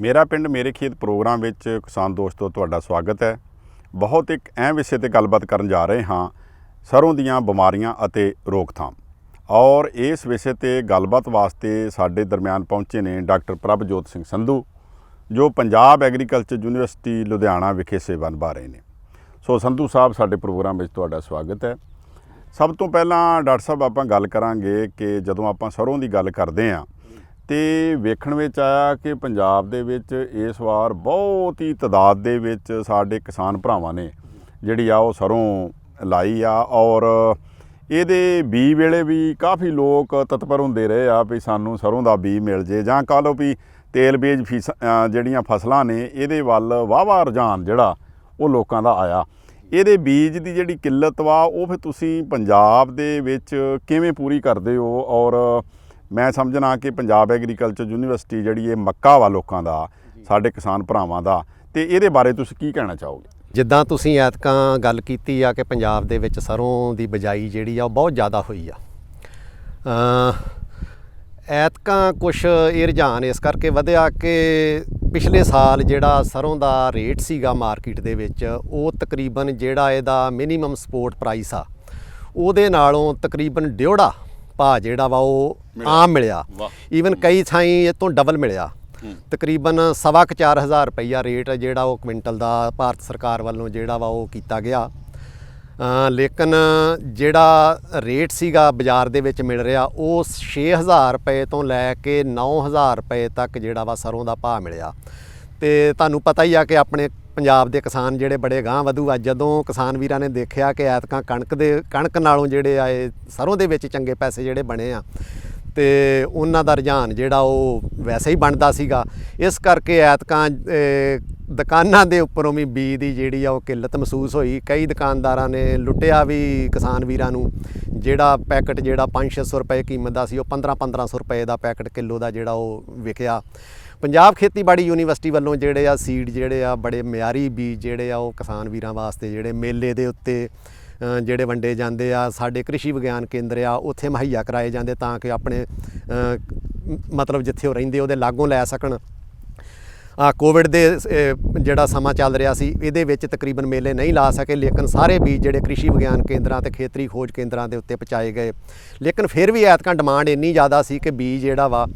ਮੇਰਾ ਪਿੰਡ ਮੇਰੇ ਖੇਤ ਪ੍ਰੋਗਰਾਮ ਵਿੱਚ ਕਿਸਾਨ ਦੋਸਤੋ ਤੁਹਾਡਾ ਸਵਾਗਤ ਹੈ। ਬਹੁਤ ਇੱਕ ਅਹਿਮ ਵਿਸ਼ੇ ਤੇ ਗੱਲਬਾਤ ਕਰਨ ਜਾ ਰਹੇ ਹਾਂ, ਸਰੋਂ ਦੀਆਂ ਬਿਮਾਰੀਆਂ ਅਤੇ ਰੋਕਥਾਮ। ਔਰ ਇਸ ਵਿਸ਼ੇ ਤੇ ਗੱਲਬਾਤ ਵਾਸਤੇ ਸਾਡੇ ਦਰਮਿਆਨ ਪਹੁੰਚੇ ਨੇ ਡਾਕਟਰ ਪ੍ਰਭਜੋਤ ਸਿੰਘ ਸੰਧੂ, ਜੋ ਪੰਜਾਬ ਐਗਰੀਕਲਚਰ ਯੂਨੀਵਰਸਿਟੀ ਲੁਧਿਆਣਾ ਵਿਖੇ ਸੇਵਾ ਨਿਭਾ ਰਹੇ ਨੇ। ਸੋ ਸੰਧੂ ਸਾਹਿਬ, ਸਾਡੇ ਪ੍ਰੋਗਰਾਮ ਵਿੱਚ ਤੁਹਾਡਾ ਸਵਾਗਤ ਹੈ। ਸਭ ਤੋਂ ਪਹਿਲਾਂ ਡਾਕਟਰ ਸਾਹਿਬ ਆਪਾਂ ਗੱਲ ਕਰਾਂਗੇ ਕਿ ਜਦੋਂ ਆਪਾਂ ਸਰੋਂ ਦੀ ਗੱਲ ਕਰਦੇ ਹਾਂ ਤੇ ਵੇਖਣ ਵਿੱਚ ਆਇਆ ਕਿ ਪੰਜਾਬ ਦੇ ਵਿੱਚ ਇਸ ਵਾਰ ਬਹੁਤ ਹੀ ਤਾਦਾਦ ਦੇ ਵਿੱਚ ਸਾਡੇ ਕਿਸਾਨ ਭਰਾਵਾਂ ਨੇ ਜਿਹੜੀ ਆ ਉਹ ਸਰੋਂ ਲਾਈ ਆ। ਔਰ ਇਹਦੇ ਬੀਜ ਵੇਲੇ ਵੀ ਕਾਫੀ ਲੋਕ ਤਤਪਰ ਹੁੰਦੇ ਰਹੇ ਆ ਵੀ ਸਾਨੂੰ ਸਰੋਂ ਦਾ ਬੀਜ ਮਿਲ ਜੇ, ਜਾਂ ਕਹ ਲਓ ਵੀ ਤੇਲ ਬੀਜ ਜਿਹੜੀਆਂ ਫਸਲਾਂ ਨੇ ਇਹਦੇ ਵੱਲ ਵਾਹਵਾ ਰੁਝਾਨ ਜਿਹੜਾ ਉਹ ਲੋਕਾਂ ਦਾ ਆਇਆ। ਇਹਦੇ ਬੀਜ ਦੀ ਜਿਹੜੀ ਕਿੱਲਤ ਵਾ ਉਹ ਫਿਰ ਤੁਸੀਂ ਪੰਜਾਬ ਦੇ ਵਿੱਚ ਕਿਵੇਂ ਪੂਰੀ ਕਰਦੇ ਹੋ? ਔਰ ਮੈਂ ਸਮਝਣਾ ਕਿ ਪੰਜਾਬ ਐਗਰੀਕਲਚਰ ਯੂਨੀਵਰਸਿਟੀ ਜਿਹੜੀ ਇਹ ਮੱਕਾ ਵਾ ਲੋਕਾਂ ਦਾ, ਸਾਡੇ ਕਿਸਾਨ ਭਰਾਵਾਂ ਦਾ, ਤੇ ਇਹਦੇ ਬਾਰੇ ਤੁਸੀਂ ਕੀ ਕਹਿਣਾ ਚਾਹੋਗੇ? ਜਿੱਦਾਂ ਤੁਸੀਂ ਐਤਕਾਂ ਗੱਲ ਕੀਤੀ ਆ ਕਿ ਪੰਜਾਬ ਦੇ ਵਿੱਚ ਸਰੋਂ ਦੀ ਬਿਜਾਈ ਜਿਹੜੀ ਆ ਉਹ ਬਹੁਤ ਜ਼ਿਆਦਾ ਹੋਈ ਆ। ਐਤਕਾਂ ਕੁਛ ਇਹ ਰੁਝਾਨ ਇਸ ਕਰਕੇ ਵਧਿਆ ਕਿ ਪਿਛਲੇ ਸਾਲ ਜਿਹੜਾ ਸਰੋਂ ਦਾ ਰੇਟ ਸੀਗਾ ਮਾਰਕੀਟ ਦੇ ਵਿੱਚ, ਉਹ ਤਕਰੀਬਨ ਜਿਹੜਾ ਇਹਦਾ ਮਿਨੀਮਮ ਸਪੋਰਟ ਪ੍ਰਾਈਸ ਆ ਉਹਦੇ ਨਾਲੋਂ ਤਕਰੀਬਨ ਡੇਢਾ ਭਾਅ ਜਿਹੜਾ ਵਾ ਉਹ ਆਮ ਮਿਲਿਆ। ਈਵਨ ਕਈ ਥਾਈਂ ਇਹ ਤੋਂ ਡਬਲ ਮਿਲਿਆ। ਤਕਰੀਬਨ 4,500 ਰੁਪਈਆ ਰੇਟ ਜਿਹੜਾ ਉਹ ਕੁਇੰਟਲ ਦਾ ਭਾਰਤ ਸਰਕਾਰ ਵੱਲੋਂ ਜਿਹੜਾ ਵਾ ਉਹ ਕੀਤਾ ਗਿਆ। ਲੇਕਿਨ ਜਿਹੜਾ ਰੇਟ ਸੀਗਾ ਬਾਜ਼ਾਰ ਦੇ ਵਿੱਚ ਮਿਲ ਰਿਹਾ ਉਹ 6,000 ਰੁਪਏ ਤੋਂ ਲੈ ਕੇ 9,000 ਰੁਪਏ ਤੱਕ ਜਿਹੜਾ ਵਾ ਸਰੋਂ ਦਾ ਭਾਅ ਮਿਲਿਆ। ਤੇ ਤੁਹਾਨੂੰ ਪਤਾ ਹੀ ਆ ਕਿ ਆਪਣੇ ਪੰਜਾਬ ਦੇ ਕਿਸਾਨ ਜਿਹੜੇ ਬੜੇ ਗਾਂਹ ਵਧੂ ਆ। ਜਦੋਂ ਕਿਸਾਨ ਵੀਰਾਂ ਨੇ ਦੇਖਿਆ ਕਿ ਐਤਕਾਂ ਕਣਕ ਨਾਲੋਂ ਜਿਹੜੇ ਆ ਇਹ ਸਰੋਂ ਦੇ ਵਿੱਚ ਚੰਗੇ ਪੈਸੇ ਜਿਹੜੇ ਬਣੇ ਆ, ਤੇ ਉਹਨਾਂ ਦਾ ਰੁਝਾਨ ਜਿਹੜਾ ਉਹ ਵੈਸੇ ਹੀ ਬਣਦਾ ਸੀਗਾ। ਇਸ ਕਰਕੇ ਐਤਕਾਂ ਦੁਕਾਨਾਂ ਦੇ ਉੱਪਰੋਂ ਵੀ ਬੀਜ ਦੀ ਜਿਹੜੀ ਆ ਉਹ ਕਿੱਲਤ ਮਹਿਸੂਸ ਹੋਈ। ਕਈ ਦੁਕਾਨਦਾਰਾਂ ਨੇ ਲੁੱਟਿਆ ਵੀ ਕਿਸਾਨ ਵੀਰਾਂ ਨੂੰ। ਜਿਹੜਾ ਪੈਕਟ ਜਿਹੜਾ 500-600 ਰੁਪਏ ਕੀਮਤ ਦਾ ਸੀ ਉਹ 1500-1500 ਰੁਪਏ ਦਾ ਪੈਕਟ ਕਿਲੋ ਦਾ ਜਿਹੜਾ ਉਹ ਵਿਕਿਆ। ਪੰਜਾਬ ਖੇਤੀਬਾੜੀ ਯੂਨੀਵਰਸਿਟੀ ਵੱਲੋਂ ਜਿਹੜੇ ਆ ਸੀਡ ਜਿਹੜੇ ਆ ਬੜੇ ਮਿਆਰੀ ਬੀਜ ਜਿਹੜੇ ਆ ਉਹ ਕਿਸਾਨ ਵੀਰਾਂ ਵਾਸਤੇ ਜਿਹੜੇ ਮੇਲੇ ਦੇ ਉੱਤੇ ਜਿਹੜੇ ਵੰਡੇ ਜਾਂਦੇ ਆ, ਸਾਡੇ ਕ੍ਰਿਸ਼ੀ ਵਿਗਿਆਨ ਕੇਂਦਰ ਆ ਉੱਥੇ ਮੁਹੱਈਆ ਕਰਾਏ ਜਾਂਦੇ ਤਾਂ ਕਿ ਆਪਣੇ ਮਤਲਬ ਜਿੱਥੇ ਉਹ ਰਹਿੰਦੇ ਉਹਦੇ ਲਾਗੋਂ ਲੈ ਸਕਣ। ਕੋਵਿਡ ਦੇ ਜਿਹੜਾ ਸਮਾਂ ਚੱਲ ਰਿਹਾ ਸੀ ਇਹਦੇ ਵਿੱਚ ਤਕਰੀਬਨ ਮੇਲੇ ਨਹੀਂ ਲਾ ਸਕੇ, ਲੇਕਿਨ ਸਾਰੇ ਬੀਜ ਜਿਹੜੇ ਕ੍ਰਿਸ਼ੀ ਵਿਗਿਆਨ ਕੇਂਦਰਾਂ ਤੇ ਖੇਤਰੀ ਖੋਜ ਕੇਂਦਰਾਂ ਦੇ ਉੱਤੇ ਪਹੁੰਚਾਏ ਗਏ। ਲੇਕਿਨ ਫਿਰ ਵੀ ਐਤਕਾਂ ਡਿਮਾਂਡ ਇੰਨੀ ਜ਼ਿਆਦਾ ਸੀ ਕਿ ਬੀਜ ਜਿਹੜਾ ਵਾ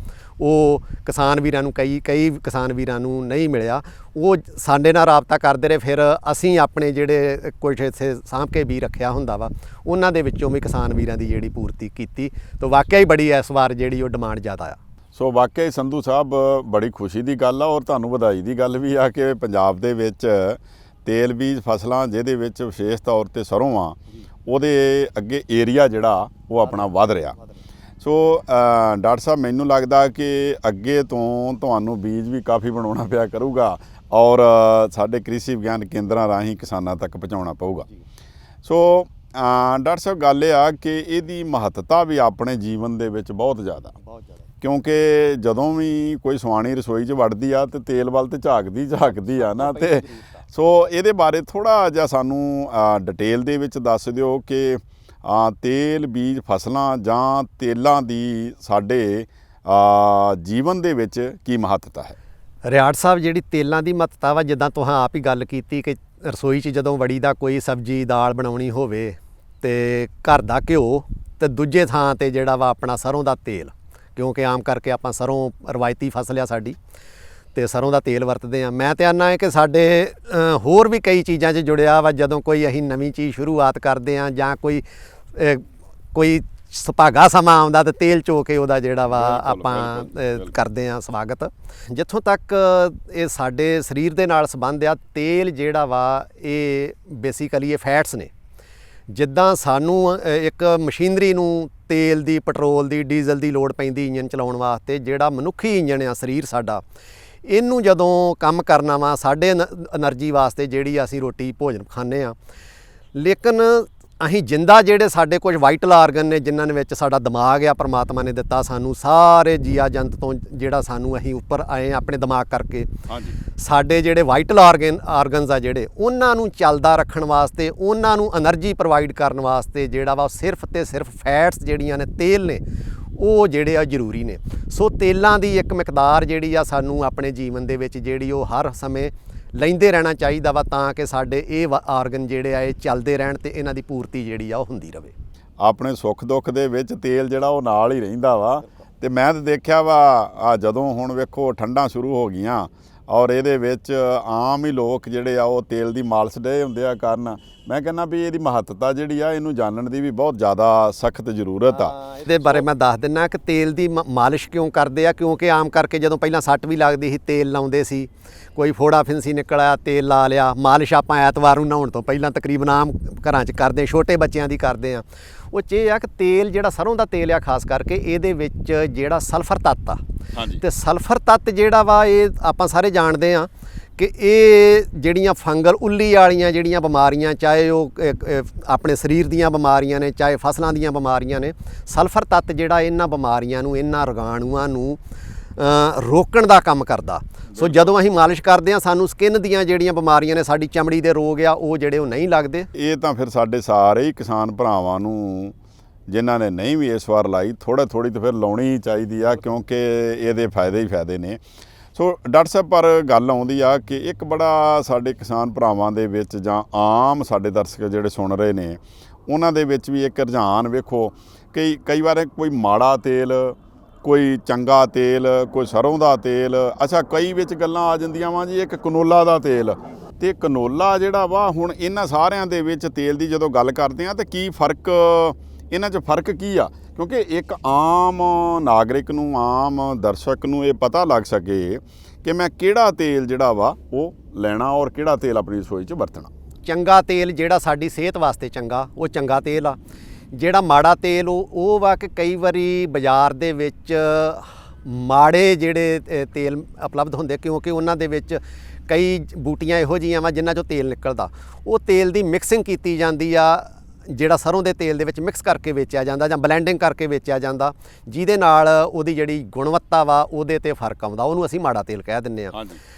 ਉਹ ਕਿਸਾਨ ਵੀਰਾਂ ਨੂੰ ਕਈ ਕਿਸਾਨ ਵੀਰਾਂ ਨੂੰ ਨਹੀਂ ਮਿਲਿਆ। ਉਹ ਸਾਡੇ ਨਾਲ ਰਾਬਤਾ ਕਰਦੇ ਰਹੇ। ਫਿਰ ਅਸੀਂ ਆਪਣੇ ਜਿਹੜੇ ਕੁਝ ਇੱਥੇ ਸਾਂਭ ਕੇ ਬੀਜ ਰੱਖਿਆ ਹੁੰਦਾ ਵਾ ਉਹਨਾਂ ਦੇ ਵਿੱਚੋਂ ਵੀ ਕਿਸਾਨ ਵੀਰਾਂ ਦੀ ਜਿਹੜੀ ਪੂਰਤੀ ਕੀਤੀ। ਤਾਂ ਵਾਕਿਆ ਹੀ ਬੜੀ ਇਸ ਵਾਰ ਜਿਹੜੀ ਉਹ ਡਿਮਾਂਡ ਜ਼ਿਆਦਾ ਆ। ਸੋ ਵਾਕਿਆ ਹੀ ਸੰਧੂ ਸਾਹਿਬ ਬੜੀ ਖੁਸ਼ੀ ਦੀ ਗੱਲ ਆ ਔਰ ਤੁਹਾਨੂੰ ਵਧਾਈ ਦੀ ਗੱਲ ਵੀ ਆ ਕਿ ਪੰਜਾਬ ਦੇ ਵਿੱਚ ਤੇਲ ਬੀਜ ਫਸਲਾਂ ਜਿਹਦੇ ਵਿੱਚ ਵਿਸ਼ੇਸ਼ ਤੌਰ 'ਤੇ ਸਰੋਂ ਆ, ਉਹਦੇ ਅੱਗੇ ਏਰੀਆ ਜਿਹੜਾ ਉਹ ਆਪਣਾ ਵੱਧ ਰਿਹਾ। ਸੋ ਡਾਕਟਰ ਸਾਹਿਬ, ਮੈਨੂੰ ਲੱਗਦਾ ਕਿ ਅੱਗੇ ਤੋਂ ਤੁਹਾਨੂੰ ਬੀਜ ਵੀ ਕਾਫੀ ਬਣਾਉਣਾ ਪਿਆ ਕਰੂਗਾ ਔਰ ਸਾਡੇ ਕ੍ਰਿਸ਼ੀ ਵਿਗਿਆਨ ਕੇਂਦਰਾਂ ਰਾਹੀਂ ਕਿਸਾਨਾਂ ਤੱਕ ਪਹੁੰਚਾਉਣਾ ਪਊਗਾ। ਸੋ ਡਾਕਟਰ ਸਾਹਿਬ, ਗੱਲ ਇਹ ਆ ਕਿ ਇਹਦੀ ਮਹੱਤਤਾ ਵੀ ਆਪਣੇ ਜੀਵਨ ਦੇ ਵਿੱਚ ਬਹੁਤ ਜ਼ਿਆਦਾ, ਕਿਉਂਕਿ ਜਦੋਂ ਵੀ ਕੋਈ ਸੁਆਣੀ ਰਸੋਈ 'ਚ ਵੜਦੀ ਆ ਤੇ ਤੇਲ ਵੱਲ ਤੇ ਝਾਕਦੀ ਆ ਨਾ। ਤੇ ਸੋ ਇਹਦੇ ਬਾਰੇ ਥੋੜ੍ਹਾ ਜਿਹਾ ਸਾਨੂੰ ਡਿਟੇਲ ਦੇ ਵਿੱਚ ਦੱਸ ਦਿਓ ਕਿ ਤੇਲ ਬੀਜ ਫਸਲਾਂ ਜਾਂ ਤੇਲਾਂ ਦੀ ਸਾਡੇ ਜੀਵਨ ਦੇ ਵਿੱਚ ਕੀ ਮਹੱਤਤਾ ਹੈ? ਰਿਆੜ ਸਾਹਿਬ, ਜਿਹੜੀ ਤੇਲਾਂ ਦੀ ਮਹੱਤਤਾ ਵਾ, ਜਿੱਦਾਂ ਤੁਸੀਂ ਆਪ ਹੀ ਗੱਲ ਕੀਤੀ ਕਿ ਰਸੋਈ 'ਚ ਜਦੋਂ ਵੜੀ ਦਾ ਕੋਈ ਸਬਜ਼ੀ ਦਾਲ ਬਣਾਉਣੀ ਹੋਵੇ ਤੇ ਘਰ ਦਾ ਘਿਓ ਤੇ ਦੂਜੇ ਥਾਂ ਤੇ ਜਿਹੜਾ ਵਾ ਆਪਣਾ ਸਰੋਂ ਦਾ ਤੇਲ, ਕਿਉਂਕਿ ਆਮ ਕਰਕੇ ਆਪਾਂ ਸਰੋਂ ਰਵਾਇਤੀ ਫਸਲ ਆ ਸਾਡੀ, ਤੇ ਸਰੋਂ ਦਾ ਤੇਲ ਵਰਤਦੇ ਆ। ਮੈਂ ਤਾਂ ਆਨਾ ਹੈ ਕਿ ਸਾਡੇ ਹੋਰ ਵੀ ਕਈ ਚੀਜ਼ਾਂ 'ਚ ਜੁੜਿਆ ਵਾ। ਜਦੋਂ ਕੋਈ ਅਸੀਂ ਨਵੀਂ ਚੀਜ਼ ਸ਼ੁਰੂਆਤ ਕਰਦੇ ਹਾਂ ਜਾਂ ਕੋਈ ਸੁਭਾਗਾ ਸਮਾਂ ਆਉਂਦਾ ਤਾਂ ਤੇਲ ਚੋ ਕੇ ਉਹਦਾ ਜਿਹੜਾ ਵਾ ਆਪਾਂ ਕਰਦੇ ਹਾਂ ਸਵਾਗਤ। ਜਿੱਥੋਂ ਤੱਕ ਇਹ ਸਾਡੇ ਸਰੀਰ ਦੇ ਨਾਲ ਸੰਬੰਧ ਆ, ਤੇਲ ਜਿਹੜਾ ਵਾ ਇਹ ਬੇਸਿਕਲੀ ਇਹ ਫੈਟਸ ਨੇ। ਜਿੱਦਾਂ ਸਾਨੂੰ ਇੱਕ ਮਸ਼ੀਨਰੀ ਨੂੰ ਤੇਲ ਦੀ, ਪੈਟਰੋਲ ਦੀ, ਡੀਜ਼ਲ ਦੀ ਲੋੜ ਪੈਂਦੀ ਇੰਜਨ ਚਲਾਉਣ ਵਾਸਤੇ, ਜਿਹੜਾ ਮਨੁੱਖੀ ਇੰਜਨ ਆ ਸਰੀਰ ਸਾਡਾ, ਇਹਨੂੰ ਜਦੋਂ ਕੰਮ ਕਰਨਾ ਵਾ ਸਾਡੇ ਐਨਰਜੀ ਵਾਸਤੇ ਜਿਹੜੀ ਅਸੀਂ ਰੋਟੀ ਭੋਜਨ ਖਾਂਦੇ ਹਾਂ। ਲੇਕਿਨ ਅਸੀਂ ਜਿੰਦਾ ਜਿਹੜੇ ਸਾਡੇ ਕੁਝ ਵਾਈਟਲ ਆਰਗਨ ਨੇ ਜਿਨ੍ਹਾਂ ਦੇ ਵਿੱਚ ਸਾਡਾ ਦਿਮਾਗ ਆ ਪਰਮਾਤਮਾ ਨੇ ਦਿੱਤਾ ਸਾਨੂੰ, ਸਾਰੇ ਜੀਆ ਜੰਤ ਤੋਂ ਜਿਹੜਾ ਸਾਨੂੰ ਅਸੀਂ ਉੱਪਰ ਆਏ ਆਪਣੇ ਦਿਮਾਗ ਕਰਕੇ। ਸਾਡੇ ਜਿਹੜੇ ਵਾਈਟਲ ਆਰਗਨਸ ਆ ਜਿਹੜੇ ਉਹਨਾਂ ਨੂੰ ਚੱਲਦਾ ਰੱਖਣ ਵਾਸਤੇ, ਉਹਨਾਂ ਨੂੰ એનર્ਜੀ ਪ੍ਰੋਵਾਈਡ ਕਰਨ ਵਾਸਤੇ ਜਿਹੜਾ ਵਾ ਸਿਰਫ ਤੇ ਸਿਰਫ ਫੈਟਸ ਜਿਹੜੀਆਂ ਨੇ, ਤੇਲ ਨੇ, ਉਹ ਜਿਹੜੇ ਆ ਜ਼ਰੂਰੀ ਨੇ। ਸੋ ਤੇਲਾਂ ਦੀ ਇੱਕ ਮਿਕਦਾਰ ਜਿਹੜੀ ਆ ਸਾਨੂੰ ਆਪਣੇ ਜੀਵਨ ਦੇ ਵਿੱਚ ਜਿਹੜੀ ਉਹ ਹਰ ਸਮੇਂ ਲੈਂਦੇ ਰਹਿਣਾ ਚਾਹੀਦਾ ਵਾ, ਤਾਂ ਕਿ ਸਾਡੇ ਇਹ ਆਰਗਨ ਜਿਹੜੇ ਆ ਇਹ ਚੱਲਦੇ ਰਹਿਣ ਤੇ ਇਹਨਾਂ ਦੀ ਪੂਰਤੀ ਜਿਹੜੀ ਆ ਉਹ ਹੁੰਦੀ ਰਹੇ। ਆਪਣੇ ਸੁੱਖ ਦੁੱਖ ਦੇ ਵਿੱਚ ਤੇਲ ਜਿਹੜਾ ਉਹ ਨਾਲ ਹੀ ਰਹਿੰਦਾ ਵਾ। ਤੇ ਮੈਂ ਤਾਂ ਦੇਖਿਆ ਵਾ ਆ ਜਦੋਂ ਹੁਣ ਵੇਖੋ ਠੰਡਾਂ ਸ਼ੁਰੂ ਹੋ ਗਈਆਂ ਔਰ ਇਹਦੇ ਵਿੱਚ ਆਮ ਹੀ ਲੋਕ ਜਿਹੜੇ ਆ ਉਹ ਤੇਲ ਦੀ ਮਾਲਿਸ਼ ਡੇ ਹੁੰਦੇ ਆ ਕਰਨ। ਮੈਂ ਕਹਿੰਦਾ ਵੀ ਇਹਦੀ ਮਹੱਤਤਾ ਜਿਹੜੀ ਆ ਇਹਨੂੰ ਜਾਣਨ ਦੀ ਵੀ ਬਹੁਤ ਜ਼ਿਆਦਾ ਸਖਤ ਜ਼ਰੂਰਤ ਆ। ਇਹਦੇ ਬਾਰੇ ਮੈਂ ਦੱਸ ਦਿੰਦਾ ਕਿ ਤੇਲ ਦੀ ਮਾਲਿਸ਼ ਕਿਉਂ ਕਰਦੇ ਆ, ਕਿਉਂਕਿ ਆਮ ਕਰਕੇ ਜਦੋਂ ਪਹਿਲਾਂ ਸੱਟ ਵੀ ਲੱਗਦੀ ਸੀ ਤੇਲ ਲਾਉਂਦੇ ਸੀ, ਕੋਈ ਫੋੜਾ ਫਿੰਸੀ ਨਿਕਲ ਆਇਆ ਤੇਲ ਲਾ ਲਿਆ। ਮਾਲਿਸ਼ ਆਪਾਂ ਐਤਵਾਰ ਨੂੰ ਨਹਾਉਣ ਤੋਂ ਪਹਿਲਾਂ ਤਕਰੀਬਨ ਆਮ ਘਰਾਂ 'ਚ ਕਰਦੇ, ਛੋਟੇ ਬੱਚਿਆਂ ਦੀ ਕਰਦੇ ਆ। ਉਹ 'ਚ ਇਹ ਆ ਕਿ ਤੇਲ ਜਿਹੜਾ ਸਰੋਂ ਦਾ ਤੇਲ ਆ ਖਾਸ ਕਰਕੇ ਇਹਦੇ ਵਿੱਚ ਜਿਹੜਾ ਸਲਫਰ ਤੱਤ ਆ, ਤੇ ਸਲਫਰ ਤੱਤ ਜਿਹੜਾ ਵਾ ਇਹ ਆਪਾਂ ਸਾਰੇ ਜਾਣਦੇ ਆ ਕਿ ਇਹ ਜਿਹੜੀਆਂ ਫੰਗਲ ਉੱਲੀ ਵਾਲੀਆਂ ਜਿਹੜੀਆਂ ਬਿਮਾਰੀਆਂ, ਚਾਹੇ ਉਹ ਆਪਣੇ ਸਰੀਰ ਦੀਆਂ ਬਿਮਾਰੀਆਂ ਨੇ, ਚਾਹੇ ਫਸਲਾਂ ਦੀਆਂ ਬਿਮਾਰੀਆਂ ਨੇ, ਸਲਫਰ ਤੱਤ ਜਿਹੜਾ ਇਹਨਾਂ ਬਿਮਾਰੀਆਂ ਨੂੰ, ਇਹਨਾਂ ਰੋਗਾਣੂਆਂ ਨੂੰ ਰੋਕਣ ਦਾ ਕੰਮ ਕਰਦਾ। ਸੋ ਜਦੋਂ ਅਸੀਂ ਮਾਲਿਸ਼ ਕਰਦੇ ਹਾਂ ਸਾਨੂੰ ਸਕਿਨ ਦੀਆਂ ਜਿਹੜੀਆਂ ਬਿਮਾਰੀਆਂ ਨੇ, ਸਾਡੀ ਚਮੜੀ ਦੇ ਰੋਗ ਆ, ਉਹ ਜਿਹੜੇ ਉਹ ਨਹੀਂ ਲੱਗਦੇ। ਇਹ ਤਾਂ ਫਿਰ ਸਾਡੇ ਸਾਰੇ ਹੀ ਕਿਸਾਨ ਭਰਾਵਾਂ ਨੂੰ ਜਿਨ੍ਹਾਂ ਨੇ ਨਹੀਂ ਵੀ ਇਸ ਵਾਰ ਲਾਈ, ਥੋੜ੍ਹੀ ਤਾਂ ਫਿਰ ਲਾਉਣੀ ਹੀ ਚਾਹੀਦੀ ਆ, ਕਿਉਂਕਿ ਇਹਦੇ ਫਾਇਦੇ ਹੀ ਫਾਇਦੇ ਨੇ। ਸੋ ਡਾਕਟਰ ਸਾਹਿਬ, ਪਰ ਗੱਲ ਆਉਂਦੀ ਆ ਕਿ ਇੱਕ ਬੜਾ ਸਾਡੇ ਕਿਸਾਨ ਭਰਾਵਾਂ ਦੇ ਵਿੱਚ ਜਾਂ ਆਮ ਸਾਡੇ ਦਰਸ਼ਕ ਜਿਹੜੇ ਸੁਣ ਰਹੇ ਨੇ ਉਹਨਾਂ ਦੇ ਵਿੱਚ ਵੀ ਇੱਕ ਰੁਝਾਨ ਵੇਖੋ, ਕਈ ਵਾਰ ਕੋਈ ਮਾੜਾ ਤੇਲ, ਕੋਈ ਚੰਗਾ ਤੇਲ, ਕੋਈ ਸਰੋਂ ਦਾ ਤੇਲ, ਅੱਛਾ ਕਈ ਵਿੱਚ ਗੱਲਾਂ ਆ ਜਾਂਦੀਆਂ ਵਾ ਜੀ ਇੱਕ ਕਨੋਲਾ ਦਾ ਤੇਲ। ਤੇ ਕਨੋਲਾ ਜਿਹੜਾ ਵਾ, ਹੁਣ ਇਹਨਾਂ ਸਾਰਿਆਂ ਦੇ ਵਿੱਚ ਤੇਲ ਦੀ ਜਦੋਂ ਗੱਲ ਕਰਦੇ ਆ ਤਾਂ ਕੀ ਫਰਕ, ਇਹਨਾਂ 'ਚ ਫਰਕ ਕੀ ਆ? ਕਿਉਂਕਿ ਇੱਕ ਆਮ ਨਾਗਰਿਕ ਨੂੰ, ਆਮ ਦਰਸ਼ਕ ਨੂੰ ਇਹ ਪਤਾ ਲੱਗ ਸਕੇ ਕਿ ਮੈਂ ਕਿਹੜਾ ਤੇਲ ਜਿਹੜਾ ਵਾ ਉਹ ਲੈਣਾ ਔਰ ਕਿਹੜਾ ਤੇਲ ਆਪਣੀ ਰਸੋਈ 'ਚ ਵਰਤਣਾ। ਚੰਗਾ ਤੇਲ ਜਿਹੜਾ ਸਾਡੀ ਸਿਹਤ ਵਾਸਤੇ ਚੰਗਾ, ਉਹ ਚੰਗਾ ਤੇਲ ਆ। ਜਿਹੜਾ ਮਾੜਾ ਤੇਲ ਉਹ ਵਾ ਕਿ ਕਈ ਵਾਰੀ ਬਾਜ਼ਾਰ ਦੇ ਵਿੱਚ ਮਾੜੇ ਜਿਹੜੇ ਤੇਲ ਉਪਲਬਧ ਹੁੰਦੇ, ਕਿਉਂਕਿ ਉਹਨਾਂ ਦੇ ਵਿੱਚ ਕਈ ਬੂਟੀਆਂ ਇਹੋ ਜਿਹੀਆਂ ਵਾ ਜਿਨ੍ਹਾਂ 'ਚੋਂ ਤੇਲ ਨਿਕਲਦਾ। ਉਹ ਤੇਲ ਦੀ ਮਿਕਸਿੰਗ ਕੀਤੀ ਜਾਂਦੀ ਆ, ਜਿਹੜਾ ਸਰੋਂ ਦੇ ਤੇਲ ਦੇ ਵਿੱਚ ਮਿਕਸ ਕਰਕੇ ਵੇਚਿਆ ਜਾਂਦਾ ਜਾਂ ਬਲੈਂਡਿੰਗ ਕਰਕੇ ਵੇਚਿਆ ਜਾਂਦਾ, ਜਿਹਦੇ ਨਾਲ ਉਹਦੀ ਜਿਹੜੀ ਗੁਣਵੱਤਾ ਵਾ ਉਹਦੇ 'ਤੇ ਫਰਕ ਆਉਂਦਾ। ਉਹਨੂੰ ਅਸੀਂ ਮਾੜਾ ਤੇਲ ਕਹਿ ਦਿੰਦੇ ਹਾਂ।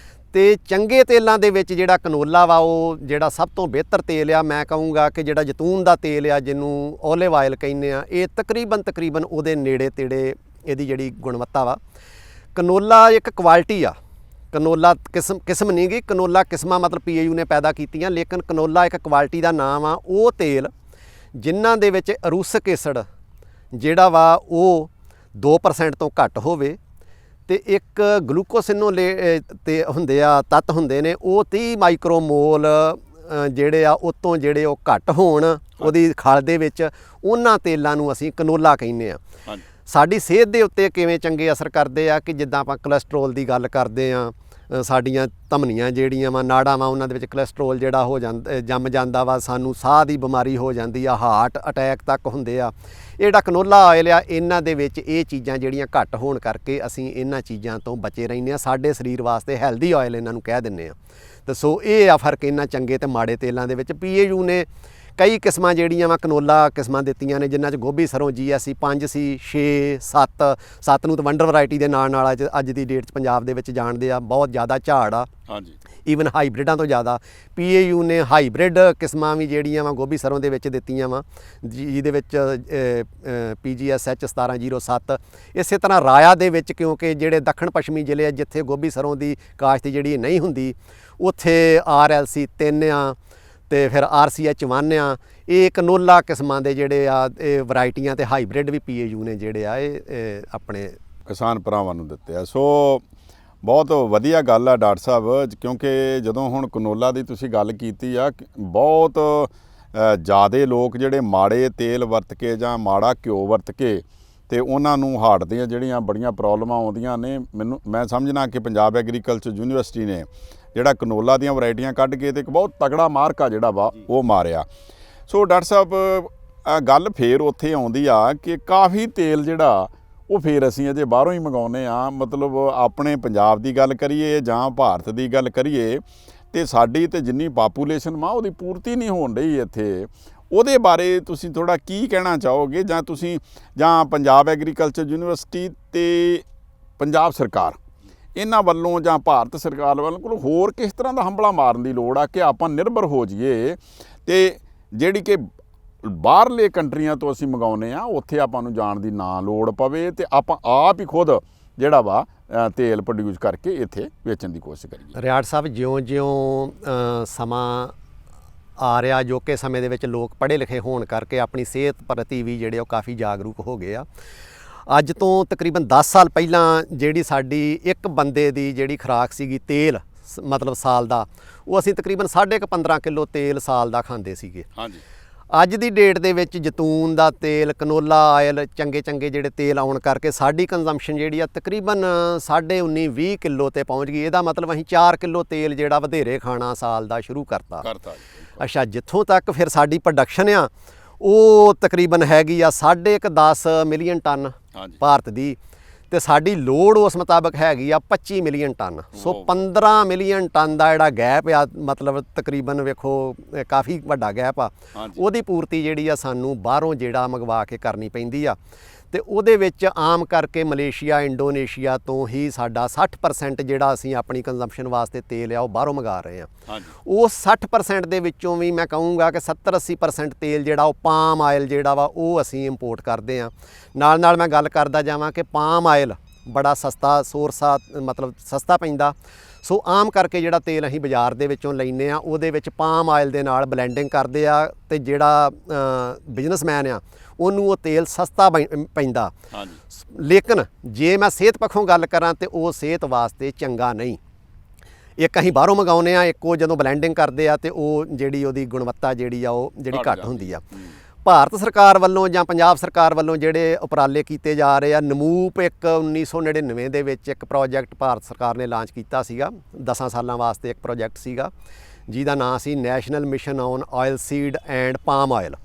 ਤੇ ਚੰਗੇ ਤੇਲਾਂ ਦੇ ਵਿੱਚ ਜਿਹੜਾ ਕਨੋਲਾ ਵਾ ਉਹ ਜਿਹੜਾ ਸਭ ਤੋਂ ਬਿਹਤਰ ਤੇਲ ਆ। ਮੈਂ ਕਹੂੰਗਾ ਕਿ ਜਿਹੜਾ ਜੈਤੂਨ ਦਾ ਤੇਲ ਆ, ਜਿਹਨੂੰ ਓਲਿਵ ਆਇਲ ਕਹਿੰਦੇ ਆ, ਇਹ ਤਕਰੀਬਨ ਉਹਦੇ ਨੇੜੇ ਤੇੜੇ ਇਹਦੀ ਜਿਹੜੀ ਗੁਣਵੱਤਾ ਵਾ। ਕਨੋਲਾ ਇੱਕ ਕੁਆਲਿਟੀ ਆ, ਕਨੋਲਾ ਕਿਸਮ ਨਹੀਂ ਗੀ। ਕਨੋਲਾ ਕਿਸਮਾਂ ਮਤਲਬ PAU ਨੇ ਪੈਦਾ ਕੀਤੀਆਂ, ਲੇਕਿਨ ਕਨੋਲਾ ਇੱਕ ਕੁਆਲਿਟੀ ਦਾ ਨਾਮ ਆ। ਉਹ ਤੇਲ ਜਿਨ੍ਹਾਂ ਦੇ ਵਿੱਚ ਅਰੂਸਕ ਐਸਿਡ ਜਿਹੜਾ ਵਾ ਉਹ 2% ਤੋਂ ਘੱਟ ਹੋਵੇ, ਤੇ ਇੱਕ ਗਲੂਕੋਸਿਨੋਲੇ ਤੇ ਹੁੰਦੇ ਆ, ਤੱਤ ਹੁੰਦੇ ਨੇ, ਉਹ 30 ਮਾਈਕਰੋਮੋਲ ਜਿਹੜੇ ਆ ਉਤੋਂ ਜਿਹੜੇ ਉਹ ਘੱਟ ਹੋਣ ਉਹਦੀ ਖਲ ਦੇ ਵਿੱਚ, ਉਹਨਾਂ ਤੇਲਾਂ ਨੂੰ ਅਸੀਂ ਕਨੋਲਾ ਕਹਿੰਦੇ ਆ। ਸਾਡੀ ਸਿਹਤ ਦੇ ਉੱਤੇ ਕਿਵੇਂ ਚੰਗੇ ਅਸਰ ਕਰਦੇ ਆ ਕਿ ਜਿੱਦਾਂ ਆਪਾਂ ਕੋਲੈਸਟਰੋਲ ਦੀ ਗੱਲ ਕਰਦੇ ਆ, ਸਾਡੀਆਂ ਧਮਨੀਆਂ ਜਿਹੜੀਆਂ ਵਾ, ਨਾੜਾਂ ਵਾ, ਉਹਨਾਂ ਦੇ ਵਿੱਚ ਕੋਲੈਸਟਰੋਲ ਜਿਹੜਾ ਹੋ ਜਾਂਦਾ, ਜੰਮ ਜਾਂਦਾ ਵਾ, ਸਾਨੂੰ ਸਾਹ ਦੀ ਬਿਮਾਰੀ ਹੋ ਜਾਂਦੀ ਆ, ਹਾਰਟ ਅਟੈਕ ਤੱਕ ਹੁੰਦੇ ਆ। ਇਹ ਜਿਹੜਾ ਕਨੋਲਾ ਆਇਲ ਆ, ਇਹਨਾਂ ਦੇ ਵਿੱਚ ਇਹ ਚੀਜ਼ਾਂ ਜਿਹੜੀਆਂ ਘੱਟ ਹੋਣ ਕਰਕੇ ਅਸੀਂ ਇਹਨਾਂ ਚੀਜ਼ਾਂ ਤੋਂ ਬਚੇ ਰਹਿੰਦੇ ਆ। ਸਾਡੇ ਸਰੀਰ ਵਾਸਤੇ ਹੈਲਦੀ ਆਇਲ ਇਹਨਾਂ ਨੂੰ ਕਹਿ ਦਿੰਦੇ ਆ। ਤੇ ਸੋ ਇਹ ਆ ਫਰਕ ਇਹਨਾਂ ਚੰਗੇ ਤੇ ਮਾੜੇ ਤੇਲਾਂ ਦੇ ਵਿੱਚ। PAU ਨੇ ਕਈ ਕਿਸਮਾਂ ਜਿਹੜੀਆਂ ਵਾ ਕਨੋਲਾ ਕਿਸਮਾਂ ਦਿੱਤੀਆਂ ਨੇ, ਜਿਨ੍ਹਾਂ 'ਚ ਗੋਭੀ ਸਰੋਂ GSC 5 ਸੀ, 6, 7 ਨੂੰ ਤਾਂ ਵੰਡਰ ਵੈਰਾਈਟੀ ਦੇ ਨਾਂ ਨਾਲ ਅੱਜ ਦੀ ਡੇਟ 'ਚ ਪੰਜਾਬ ਦੇ ਵਿੱਚ ਜਾਣਦੇ ਆ। ਬਹੁਤ ਜ਼ਿਆਦਾ ਝਾੜ ਆ, ਈਵਨ ਹਾਈਬ੍ਰਿਡਾਂ ਤੋਂ ਜ਼ਿਆਦਾ। PAU ਨੇ ਹਾਈਬ੍ਰਿਡ ਕਿਸਮਾਂ ਵੀ ਜਿਹੜੀਆਂ ਵਾ ਗੋਭੀ ਸਰੋਂ ਦੇ ਵਿੱਚ ਦਿੱਤੀਆਂ ਵਾ, ਜਿਹਦੇ ਵਿੱਚ PGSH 1707। ਇਸੇ ਤਰ੍ਹਾਂ ਰਾਇਆ ਦੇ ਵਿੱਚ, ਕਿਉਂਕਿ ਜਿਹੜੇ ਦੱਖਣ ਪੱਛਮੀ ਜ਼ਿਲ੍ਹੇ ਆ ਜਿੱਥੇ ਗੋਭੀ ਸਰੋਂ ਦੀ ਕਾਸ਼ਤ ਜਿਹੜੀ ਨਹੀਂ ਹੁੰਦੀ, ਉੱਥੇ RLC 3 ਆ ਤੇ ਫਿਰ RCH 1 ਆ। ਇਹ ਕਨੋਲਾ ਕਿਸਮਾਂ ਦੇ ਜਿਹੜੇ ਆ ਇਹ ਵੈਰਾਈਟੀਆਂ ਤੇ ਹਾਈਬ੍ਰਿਡ ਵੀ PAU ਨੇ ਜਿਹੜੇ ਆ ਇਹ ਆਪਣੇ ਕਿਸਾਨ ਭਰਾਵਾਂ ਨੂੰ ਦਿੱਤੇ ਆ। ਸੋ ਬਹੁਤ ਵਧੀਆ ਗੱਲ ਆ ਡਾਕਟਰ ਸਾਹਿਬ, ਕਿਉਂਕਿ ਜਦੋਂ ਹੁਣ ਕਨੋਲਾ ਦੀ ਤੁਸੀਂ ਗੱਲ ਕੀਤੀ ਆ, ਬਹੁਤ ਜ਼ਿਆਦਾ ਲੋਕ ਜਿਹੜੇ ਮਾੜੇ ਤੇਲ ਵਰਤ ਕੇ ਜਾਂ ਮਾੜਾ ਘਿਓ ਵਰਤ ਕੇ ਤੇ ਉਹਨਾਂ ਨੂੰ ਹਾਰਟ ਦੀਆਂ ਜਿਹੜੀਆਂ ਬੜੀਆਂ ਪ੍ਰੋਬਲਮਾਂ ਆਉਂਦੀਆਂ ਨੇ। ਮੈਂ ਸਮਝਣਾ ਕਿ ਪੰਜਾਬ ਐਗਰੀਕਲਚਰ ਯੂਨੀਵਰਸਿਟੀ ਨੇ ਜਿਹੜਾ ਕਨੋਲਾ ਦੀਆਂ ਵੈਰਾਈਟੀਆਂ ਕੱਢ ਕੇ ਤੇ ਇੱਕ ਬਹੁਤ ਤਗੜਾ ਮਾਰਕਾ ਜਿਹੜਾ ਵਾ ਉਹ ਮਾਰਿਆ। ਸੋ ਡਾਕਟਰ ਸਾਹਿਬ, ਗੱਲ ਫੇਰ ਉੱਥੇ ਆਉਂਦੀ ਆ ਕਿ ਕਾਫੀ ਤੇਲ ਜਿਹੜਾ ਉਹ ਫੇਰ ਅਸੀਂ ਅਜੇ ਬਾਹਰੋਂ ਹੀ ਮੰਗਾਉਂਦੇ ਆ। ਮਤਲਬ ਆਪਣੇ ਪੰਜਾਬ ਦੀ ਗੱਲ ਕਰੀਏ ਜਾਂ ਭਾਰਤ ਦੀ ਗੱਲ ਕਰੀਏ ਤੇ ਸਾਡੀ ਤੇ ਜਿੰਨੀ ਪਾਪੂਲੇਸ਼ਨ ਵਾ ਉਹਦੀ ਪੂਰਤੀ ਨਹੀਂ ਹੋਣ ਰਹੀ ਇੱਥੇ। ਉਹਦੇ ਬਾਰੇ ਤੁਸੀਂ ਥੋੜ੍ਹਾ ਕੀ ਕਹਿਣਾ ਚਾਹੋਗੇ, ਜਾਂ ਤੁਸੀਂ ਜਾਂ ਪੰਜਾਬ ਐਗਰੀਕਲਚਰ ਯੂਨੀਵਰਸਿਟੀ ਤੇ ਪੰਜਾਬ ਸਰਕਾਰ ਇਹਨਾਂ ਵੱਲੋਂ ਜਾਂ ਭਾਰਤ ਸਰਕਾਰ ਵੱਲੋਂ ਹੋਰ ਕਿਸ ਤਰ੍ਹਾਂ ਦਾ ਹੰਭਲਾ ਮਾਰਨ ਦੀ ਲੋੜ ਆ ਕਿ ਆਪਾਂ ਨਿਰਭਰ ਹੋ ਜਾਈਏ ਤੇ ਜਿਹੜੀ ਕਿ ਬਾਹਰਲੇ ਕੰਟਰੀਆਂ ਤੋਂ ਅਸੀਂ ਮੰਗਾਉਂਦੇ ਆ, ਉੱਥੇ ਆਪਾਂ ਨੂੰ ਜਾਣ ਦੀ ਨਾ ਲੋੜ ਪਵੇ ਤੇ ਆਪਾਂ ਆਪ ਹੀ ਖੁਦ ਜਿਹੜਾ ਵਾ ਤੇਲ ਪ੍ਰੋਡਿਊਸ ਕਰਕੇ ਇੱਥੇ ਵੇਚਣ ਦੀ ਕੋਸ਼ਿਸ਼ ਕਰੀਏ। ਰਿਆੜ ਸਾਹਿਬ, ਜਿਉਂ-ਜਿਉਂ ਸਮਾਂ ਆ ਰਿਹਾ, ਅਜੋਕੇ ਸਮੇਂ ਦੇ ਵਿੱਚ ਲੋਕ ਪੜ੍ਹੇ ਲਿਖੇ ਹੋਣ ਕਰਕੇ ਆਪਣੀ ਸਿਹਤ ਪ੍ਰਤੀ ਵੀ ਜਿਹੜੇ ਉਹ ਕਾਫੀ ਜਾਗਰੂਕ ਹੋ ਗਏ ਆ। ਅੱਜ ਤੋਂ ਤਕਰੀਬਨ 10 ਸਾਲ ਪਹਿਲਾਂ ਜਿਹੜੀ ਸਾਡੀ ਇੱਕ ਬੰਦੇ ਦੀ ਜਿਹੜੀ ਖੁਰਾਕ ਸੀਗੀ ਤੇਲ ਮਤਲਬ ਸਾਲ ਦਾ, ਉਹ ਅਸੀਂ ਤਕਰੀਬਨ 15.5 ਕਿਲੋ ਤੇਲ ਸਾਲ ਦਾ ਖਾਂਦੇ ਸੀਗੇ। ਹਾਂਜੀ। ਅੱਜ ਦੀ ਡੇਟ ਦੇ ਵਿੱਚ ਜੈਤੂਨ ਦਾ ਤੇਲ, ਕਨੋਲਾ ਆਇਲ, ਚੰਗੇ ਜਿਹੜੇ ਤੇਲ ਆਉਣ ਕਰਕੇ ਸਾਡੀ ਕੰਜ਼ੰਪਸ਼ਨ ਜਿਹੜੀ ਆ ਤਕਰੀਬਨ 19-20 ਕਿਲੋ ਤੇ ਪਹੁੰਚ ਗਈ। ਇਹਦਾ ਮਤਲਬ ਅਸੀਂ 4 ਕਿਲੋ ਤੇਲ ਜਿਹੜਾ ਵਧੇਰੇ ਖਾਣਾ ਸਾਲ ਦਾ ਸ਼ੁਰੂ ਕਰਤਾ। ਅੱਛਾ, ਜਿੱਥੋਂ ਤੱਕ ਫਿਰ ਸਾਡੀ ਪ੍ਰੋਡਕਸ਼ਨ ਆ ਉਹ ਤਕਰੀਬਨ ਹੈਗੀ ਆ 10.5 ਮਿਲੀਅਨ ਟਨ ਭਾਰਤ ਦੀ, ਤੇ ਸਾਡੀ ਲੋੜ ਉਸ ਮੁਤਾਬਕ ਹੈਗੀ ਆ 25 ਮਿਲੀਅਨ ਟਨ। ਸੋ 15 ਮਿਲੀਅਨ ਟਨ ਦਾ ਜਿਹੜਾ ਗੈਪ ਆ, ਮਤਲਬ ਤਕਰੀਬਨ ਵੇਖੋ ਕਾਫੀ ਵੱਡਾ ਗੈਪ ਆ। ਉਹਦੀ ਪੂਰਤੀ ਜਿਹੜੀ ਆ ਸਾਨੂੰ ਬਾਹਰੋਂ ਜਿਹੜਾ ਮੰਗਵਾ ਕੇ ਕਰਨੀ ਪੈਂਦੀ ਆ, ਤੇ ਉਹਦੇ ਵਿੱਚ ਆਮ ਕਰਕੇ ਮਲੇਸ਼ੀਆ, ਇੰਡੋਨੇਸ਼ੀਆ ਤੋਂ ਹੀ ਸਾਡਾ 60% ਜਿਹੜਾ ਅਸੀਂ ਆਪਣੀ ਕੰਜ਼ੰਪਸ਼ਨ ਵਾਸਤੇ ਤੇਲ ਆ ਉਹ ਬਾਹਰੋਂ ਮੰਗਾ ਰਹੇ ਆ। ਉਸ 60% ਦੇ ਵਿੱਚੋਂ ਵੀ ਮੈਂ ਕਹੂੰਗਾ ਕਿ 70-80% ਤੇਲ ਜਿਹੜਾ ਉਹ ਪਾਮ ਆਇਲ ਜਿਹੜਾ ਵਾ ਉਹ ਅਸੀਂ ਇੰਪੋਰਟ ਕਰਦੇ ਆ। ਨਾਲ ਮੈਂ ਗੱਲ ਕਰਦਾ ਜਾਵਾਂ ਕਿ ਪਾਮ ਆਇਲ ਬੜਾ ਸਸਤਾ ਸੋਰਸ ਆ, ਮਤਲਬ ਸਸਤਾ ਪੈਂਦਾ। ਸੋ ਆਮ ਕਰਕੇ ਜਿਹੜਾ ਤੇਲ ਅਸੀਂ ਬਾਜ਼ਾਰ ਦੇ ਵਿੱਚੋਂ ਲੈਂਦੇ ਆ ਉਹਦੇ ਵਿੱਚ ਪਾਮ ਆਇਲ ਦੇ ਨਾਲ ਬਲੈਂਡਿੰਗ ਕਰਦੇ ਆ, ਤੇ ਜਿਹੜਾ ਬਿਜ਼ਨਸਮੈਨ ਆ ਉਹਨੂੰ ਉਹ ਤੇਲ ਸਸਤਾ ਪੈਂਦਾ। ਲੇਕਿਨ ਜੇ ਮੈਂ ਸਿਹਤ ਪੱਖੋਂ ਗੱਲ ਕਰਾਂ ਤੇ ਉਹ ਸਿਹਤ ਵਾਸਤੇ ਚੰਗਾ ਨਹੀਂ। ਇੱਕ ਅਸੀਂ ਬਾਹਰੋਂ ਮੰਗਾਉਂਦੇ ਆ, ਇੱਕ ਉਹ ਜਦੋਂ ਬਲੈਂਡਿੰਗ ਕਰਦੇ ਆ ਤੇ ਉਹ ਜਿਹੜੀ ਉਹਦੀ ਗੁਣਵੱਤਾ ਜਿਹੜੀ ਆ ਉਹ ਜਿਹੜੀ ਘੱਟ ਹੁੰਦੀ ਆ। ਭਾਰਤ ਸਰਕਾਰ ਵੱਲੋਂ ਜਾਂ ਪੰਜਾਬ ਸਰਕਾਰ ਵੱਲੋਂ ਜਿਹੜੇ ਉਪਰਾਲੇ ਕੀਤੇ ਜਾ ਰਹੇ ਆ, ਨਮੂਪ ਇੱਕ 1999 ਦੇ ਵਿੱਚ ਇੱਕ ਪ੍ਰੋਜੈਕਟ ਭਾਰਤ ਸਰਕਾਰ ਨੇ ਲਾਂਚ ਕੀਤਾ ਸੀਗਾ, 10 ਸਾਲਾਂ ਵਾਸਤੇ ਇੱਕ ਪ੍ਰੋਜੈਕਟ ਸੀਗਾ ਜਿਹਦਾ ਨਾਂ ਸੀ national mission on oil seed and palm oil.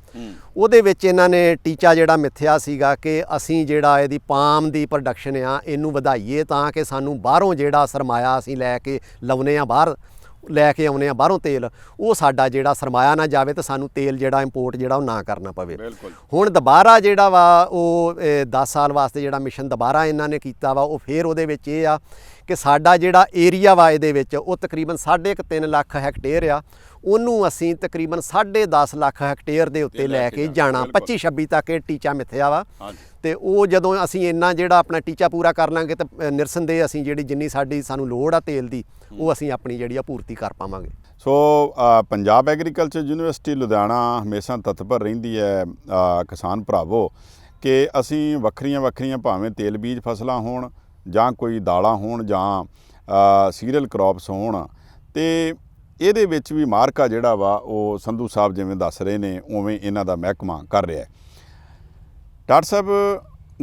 ਉਹਦੇ ਵਿੱਚ ਇਹਨਾਂ ਨੇ ਟੀਚਾ ਜਿਹੜਾ ਮਿੱਥਿਆ ਸੀਗਾ ਕਿ ਅਸੀਂ ਜਿਹੜਾ ਇਹਦੀ ਪਾਮ ਦੀ ਪ੍ਰੋਡਕਸ਼ਨ ਆ ਇਹਨੂੰ ਵਧਾਈਏ, ਤਾਂ ਕਿ ਸਾਨੂੰ ਬਾਹਰੋਂ ਜਿਹੜਾ ਸਰਮਾਇਆ ਅਸੀਂ ਲੈ ਕੇ ਲਾਉਨੇ ਆ, ਬਾਹਰ ਲੈ ਕੇ ਆਉਨੇ ਆ ਬਾਹਰੋਂ ਤੇਲ, ਉਹ ਸਾਡਾ ਜਿਹੜਾ ਸਰਮਾਇਆ ਨਾ ਜਾਵੇ ਤੇ ਸਾਨੂੰ ਤੇਲ ਜਿਹੜਾ ਇੰਪੋਰਟ ਜਿਹੜਾ ਉਹ ਨਾ ਕਰਨਾ ਪਵੇ। ਹੁਣ ਦੁਬਾਰਾ ਜਿਹੜਾ ਵਾ ਉਹ 10 ਸਾਲ ਵਾਸਤੇ ਜਿਹੜਾ ਮਿਸ਼ਨ ਦੁਬਾਰਾ ਇਹਨਾਂ ਨੇ ਕੀਤਾ ਵਾ, ਉਹ ਫਿਰ ਉਹਦੇ ਵਿੱਚ ਇਹ ਆ ਕਿ ਸਾਡਾ ਜਿਹੜਾ ਏਰੀਆ ਵਾ ਇਹਦੇ ਵਿੱਚ ਉਹ ਤਕਰੀਬਨ 3.5 ਲੱਖ ਹੈਕਟੇਅਰ ਆ, ਉਹਨੂੰ ਅਸੀਂ ਤਕਰੀਬਨ 10.5 ਲੱਖ ਹੈਕਟੇਅਰ ਦੇ ਉੱਤੇ ਲੈ ਕੇ ਜਾਣਾ। 25-26 ਤੱਕ ਇਹ ਟੀਚਾ ਮਿੱਥਿਆ ਵਾ, ਤੇ ਉਹ ਜਦੋਂ ਅਸੀਂ ਇੰਨਾ ਜਿਹੜਾ ਆਪਣਾ ਟੀਚਾ ਪੂਰਾ ਕਰ ਲਾਂਗੇ ਤਾਂ ਨਿਰਸੰਦੇਹ ਅਸੀਂ ਜਿਹੜੀ ਜਿੰਨੀ ਸਾਨੂੰ ਲੋੜ ਆ ਤੇਲ ਦੀ ਉਹ ਅਸੀਂ ਆਪਣੀ ਜਿਹੜੀ ਆ ਪੂਰਤੀ ਕਰ ਪਾਵਾਂਗੇ। ਸੋ ਪੰਜਾਬ ਐਗਰੀਕਲਚਰ ਯੂਨੀਵਰਸਿਟੀ ਲੁਧਿਆਣਾ ਹਮੇਸ਼ਾ ਤਤਪਰ ਰਹਿੰਦੀ ਹੈ ਕਿਸਾਨ ਭਰਾਵੋ ਕਿ ਅਸੀਂ ਵੱਖਰੀਆਂ ਭਾਵੇਂ ਤੇਲ ਬੀਜ ਫਸਲਾਂ ਹੋਣ ਜਾਂ ਕੋਈ ਦਾਲਾਂ ਹੋਣ ਜਾਂ ਸੀਰੀਅਲ ਕ੍ਰੌਪਸ ਹੋਣ, ਤੇ ਇਹਦੇ ਵਿੱਚ ਵੀ ਮਾਰਕਾ ਜਿਹੜਾ ਵਾ ਉਹ ਸੰਧੂ ਸਾਹਿਬ ਜਿਵੇਂ ਦੱਸ ਰਹੇ ਨੇ ਉਵੇਂ ਇਹਨਾਂ ਦਾ ਮਹਿਕਮਾ ਕਰ ਰਿਹਾ ਹੈ। ਡਾਕਟਰ ਸਾਹਿਬ,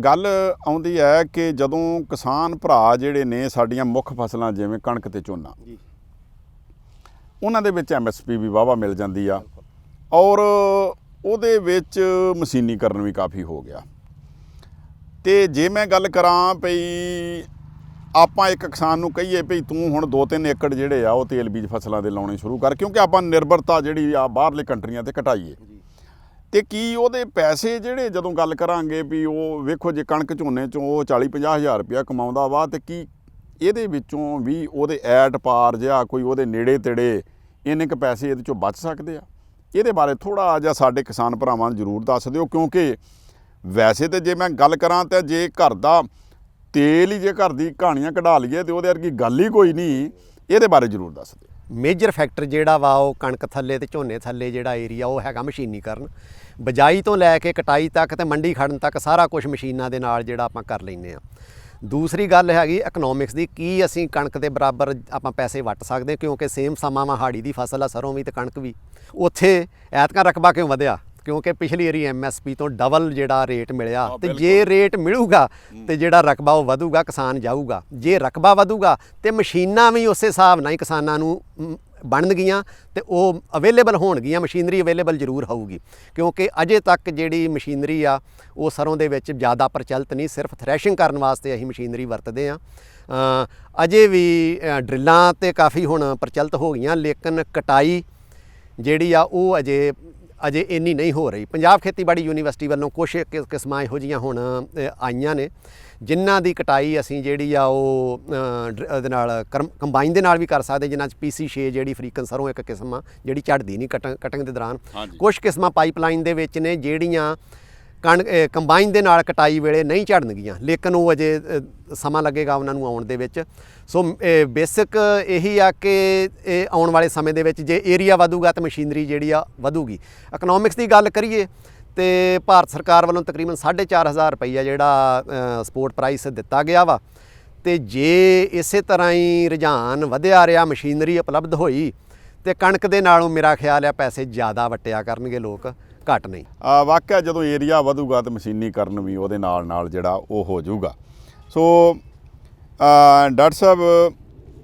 ਗੱਲ ਆਉਂਦੀ ਹੈ ਕਿ ਜਦੋਂ ਕਿਸਾਨ ਭਰਾ ਜਿਹੜੇ ਨੇ ਸਾਡੀਆਂ ਮੁੱਖ ਫਸਲਾਂ ਜਿਵੇਂ ਕਣਕ ਤੇ ਝੋਨਾ, ਉਹਨਾਂ ਦੇ ਵਿੱਚ MSP ਵੀ ਵਾਹਵਾ ਮਿਲ ਜਾਂਦੀ ਆ, ਔਰ ਉਹਦੇ ਵਿੱਚ ਮਸ਼ੀਨੀਕਰਨ ਵੀ ਕਾਫੀ ਹੋ ਗਿਆ। ਤੇ ਜੇ ਮੈਂ ਗੱਲ ਕਰਾਂ ਭਈ ਆਪਾਂ ਇੱਕ ਕਿਸਾਨ ਨੂੰ ਕਹੀਏ ਭਈ ਤੂੰ ਹੁਣ 2-3 ਏਕੜ ਜਿਹੜੇ ਆ ਉਹ ਤੇਲ ਬੀਜ ਫਸਲਾਂ ਦੇ ਲਾਉਣੇ ਸ਼ੁਰੂ ਕਰ, ਕਿਉਂਕਿ ਆਪਾਂ ਨਿਰਭਰਤਾ ਜਿਹੜੀ ਆ ਬਾਹਰਲੇ ਕੰਟਰੀਆਂ ਤੇ ਘਟਾਈਏ, ਤੇ ਕੀ ਉਹਦੇ ਪੈਸੇ ਜਿਹੜੇ ਜਦੋਂ ਗੱਲ ਕਰਾਂਗੇ ਵੀ ਉਹ ਵੇਖੋ ਜੇ ਕਣਕ ਝੋਨੇ 'ਚੋਂ ਉਹ 40-50 ਹਜ਼ਾਰ ਰੁਪਇਆ ਕਮਾਉਂਦਾ ਵਾ, ਤੇ ਕੀ ਇਹਦੇ ਵਿੱਚੋਂ ਵੀ ਉਹਦੇ ਐਟ ਪਾਰ ਜਿਹਾ ਕੋਈ ਉਹਦੇ ਨੇੜੇ ਤੇੜੇ ਇੰਨੇ ਕੁ ਪੈਸੇ ਇਹਦੇ 'ਚੋਂ ਬਚ ਸਕਦੇ ਆ? ਇਹਦੇ ਬਾਰੇ ਥੋੜ੍ਹਾ ਜਿਹਾ ਸਾਡੇ ਕਿਸਾਨ ਭਰਾਵਾਂ ਨੂੰ ਜ਼ਰੂਰ ਦੱਸ ਦਿਓ, ਕਿਉਂਕਿ ਵੈਸੇ ਤਾਂ ਜੇ ਮੈਂ ਗੱਲ ਕਰਾਂ ਤਾਂ ਜੇ ਘਰ ਦਾ ਤੇਲ ਹੀ ਜੇ ਘਰ ਦੀ ਕਹਾਣੀਆਂ ਕਢਾ ਲਈਏ ਤੇ ਉਹਦੇ ਵਰਗੀ ਗੱਲ ਹੀ ਕੋਈ ਨਹੀਂ। ਇਹਦੇ ਬਾਰੇ ਜ਼ਰੂਰ ਦੱਸ ਦਿਓ। ਮੇਜਰ ਫੈਕਟਰ ਜਿਹੜਾ ਵਾ ਉਹ ਕਣਕ ਥੱਲੇ ਤੇ ਝੋਨੇ ਥੱਲੇ ਜਿਹੜਾ ਏਰੀਆ ਉਹ ਹੈਗਾ ਮਸ਼ੀਨੀਕਰਨ। ਬਿਜਾਈ ਤੋਂ ਲੈ ਕੇ ਕਟਾਈ ਤੱਕ ਤੇ ਮੰਡੀ ਖੜਨ ਤੱਕ ਸਾਰਾ ਕੁਝ ਮਸ਼ੀਨਾਂ ਦੇ ਨਾਲ ਜਿਹੜਾ ਆਪਾਂ ਕਰ ਲੈਂਦੇ ਆ। ਦੂਸਰੀ ਗੱਲ ਹੈਗੀ ਇਕਨੋਮਿਕਸ ਦੀ, ਕੀ ਅਸੀਂ ਕਣਕ ਦੇ ਬਰਾਬਰ ਆਪਾਂ ਪੈਸੇ ਵੱਟ ਸਕਦੇ, ਕਿਉਂਕਿ ਸੇਮ ਸਮਾਂ ਵਾ ਹਾੜੀ ਦੀ ਫਸਲ ਆ, ਸਰੋਂ ਵੀ ਤੇ ਕਣਕ ਵੀ। ਉੱਥੇ ਐਤਕਾਂ ਰਕਬਾ ਕਿਉਂ ਵਧਿਆ? ਕਿਉਂਕਿ ਪਿਛਲੀ ਵਾਰੀ MSP ਤੋਂ ਡਬਲ ਜਿਹੜਾ ਰੇਟ ਮਿਲਿਆ, ਤੇ ਜੇ ਰੇਟ ਮਿਲੂਗਾ ਤੇ ਜਿਹੜਾ ਰਕਬਾ ਉਹ ਵਧੂਗਾ, ਕਿਸਾਨ ਜਾਊਗਾ। ਜੇ ਰਕਬਾ ਵਧੂਗਾ ਤੇ ਮਸ਼ੀਨਾਂ ਵੀ ਉਸੇ ਹਿਸਾਬ ਨਾਲ ਹੀ ਕਿਸਾਨਾਂ ਨੂੰ ਬਣਨਗੀਆਂ ਤੇ ਉਹ ਅਵੇਲੇਬਲ ਹੋਣਗੀਆਂ, ਮਸ਼ੀਨਰੀ ਅਵੇਲੇਬਲ ਜ਼ਰੂਰ ਹੋਊਗੀ। ਕਿਉਂਕਿ ਅਜੇ ਤੱਕ ਜਿਹੜੀ ਮਸ਼ੀਨਰੀ ਆ ਉਹ ਸਰੋਂ ਦੇ ਵਿੱਚ ਜ਼ਿਆਦਾ ਪ੍ਰਚਲਿਤ ਨਹੀਂ, ਸਿਰਫ ਥ੍ਰੈਸ਼ਿੰਗ ਕਰਨ ਵਾਸਤੇ ਅਸੀਂ ਮਸ਼ੀਨਰੀ ਵਰਤਦੇ ਹਾਂ। ਅਜੇ ਵੀ ਡਰਿੱਲਾਂ ਤੇ ਕਾਫੀ ਹੁਣ ਪ੍ਰਚਲਿਤ ਹੋ ਗਈਆਂ, ਲੇਕਿਨ ਕਟਾਈ ਜਿਹੜੀ ਆ ਉਹ ਅਜੇ ਅਜੇ ਇੰਨੀ ਨਹੀਂ ਹੋ ਰਹੀ। ਪੰਜਾਬ ਖੇਤੀਬਾੜੀ ਯੂਨੀਵਰਸਿਟੀ ਵੱਲੋਂ ਕੁਛ ਕਿਸਮਾਂ ਇਹੋ ਜਿਹੀਆਂ ਹੁਣ ਆਈਆਂ ਨੇ ਜਿਨ੍ਹਾਂ ਦੀ ਕਟਾਈ ਅਸੀਂ ਜਿਹੜੀ ਆ ਉਹ ਉਹਦੇ ਨਾਲ ਕੰਬਾਈਨ ਦੇ ਨਾਲ ਵੀ ਕਰ ਸਕਦੇ, ਜਿਨ੍ਹਾਂ 'ਚ PC6 ਜਿਹੜੀ ਅਫਰੀਕਨ ਸਰੋਂ ਇੱਕ ਕਿਸਮ ਆ ਜਿਹੜੀ ਝੜਦੀ ਨਹੀਂ ਕਟਿੰਗ ਦੇ ਦੌਰਾਨ। ਕੁਛ ਕਿਸਮਾਂ ਪਾਈਪਲਾਈਨ ਦੇ ਵਿੱਚ ਨੇ ਜਿਹੜੀਆਂ ਕੰਬਾਈਨ ਦੇ ਨਾਲ ਕਟਾਈ ਵੇਲੇ ਨਹੀਂ ਝੜਨਗੀਆਂ, ਲੇਕਿਨ ਉਹ ਅਜੇ ਸਮਾਂ ਲੱਗੇਗਾ ਉਹਨਾਂ ਨੂੰ ਆਉਣ ਦੇ ਵਿੱਚ। ਸੋ ਬੇਸਿਕ ਇਹੀ ਆ ਕਿ ਇਹ ਆਉਣ ਵਾਲੇ ਸਮੇਂ ਦੇ ਵਿੱਚ ਜੇ ਏਰੀਆ ਵਧੂਗਾ ਤਾਂ ਮਸ਼ੀਨਰੀ ਜਿਹੜੀ ਆ ਵਧੂਗੀ। ਇਕਨੋਮਿਕਸ ਦੀ ਗੱਲ ਕਰੀਏ ਤੇ ਭਾਰਤ ਸਰਕਾਰ ਵੱਲੋਂ ਤਕਰੀਬਨ 4,500 ਰੁਪਈਆ ਜਿਹੜਾ ਸਪੋਰਟ ਪ੍ਰਾਈਸ ਦਿੱਤਾ ਗਿਆ ਵਾ, ਤੇ ਜੇ ਇਸੇ ਤਰ੍ਹਾਂ ਹੀ ਰੁਝਾਨ ਵਧਿਆ ਰਿਹਾ, ਮਸ਼ੀਨਰੀ ਉਪਲਬਧ ਹੋਈ ਤੇ ਕਣਕ ਦੇ ਨਾਲੋਂ ਮੇਰਾ ਖਿਆਲ ਆ ਪੈਸੇ ਜ਼ਿਆਦਾ ਵਟਿਆ ਕਰਨਗੇ ਲੋਕ, ਘੱਟ ਨਹੀਂ। ਵਾਕਿਆ ਜਦੋਂ ਏਰੀਆ ਵਧੂਗਾ ਤਾਂ ਮਸ਼ੀਨੀਕਰਨ ਵੀ ਉਹਦੇ ਨਾਲ ਜਿਹੜਾ ਉਹ ਹੋ ਜਾਊਗਾ। ਸੋ ਡਾਕਟਰ ਸਾਹਿਬ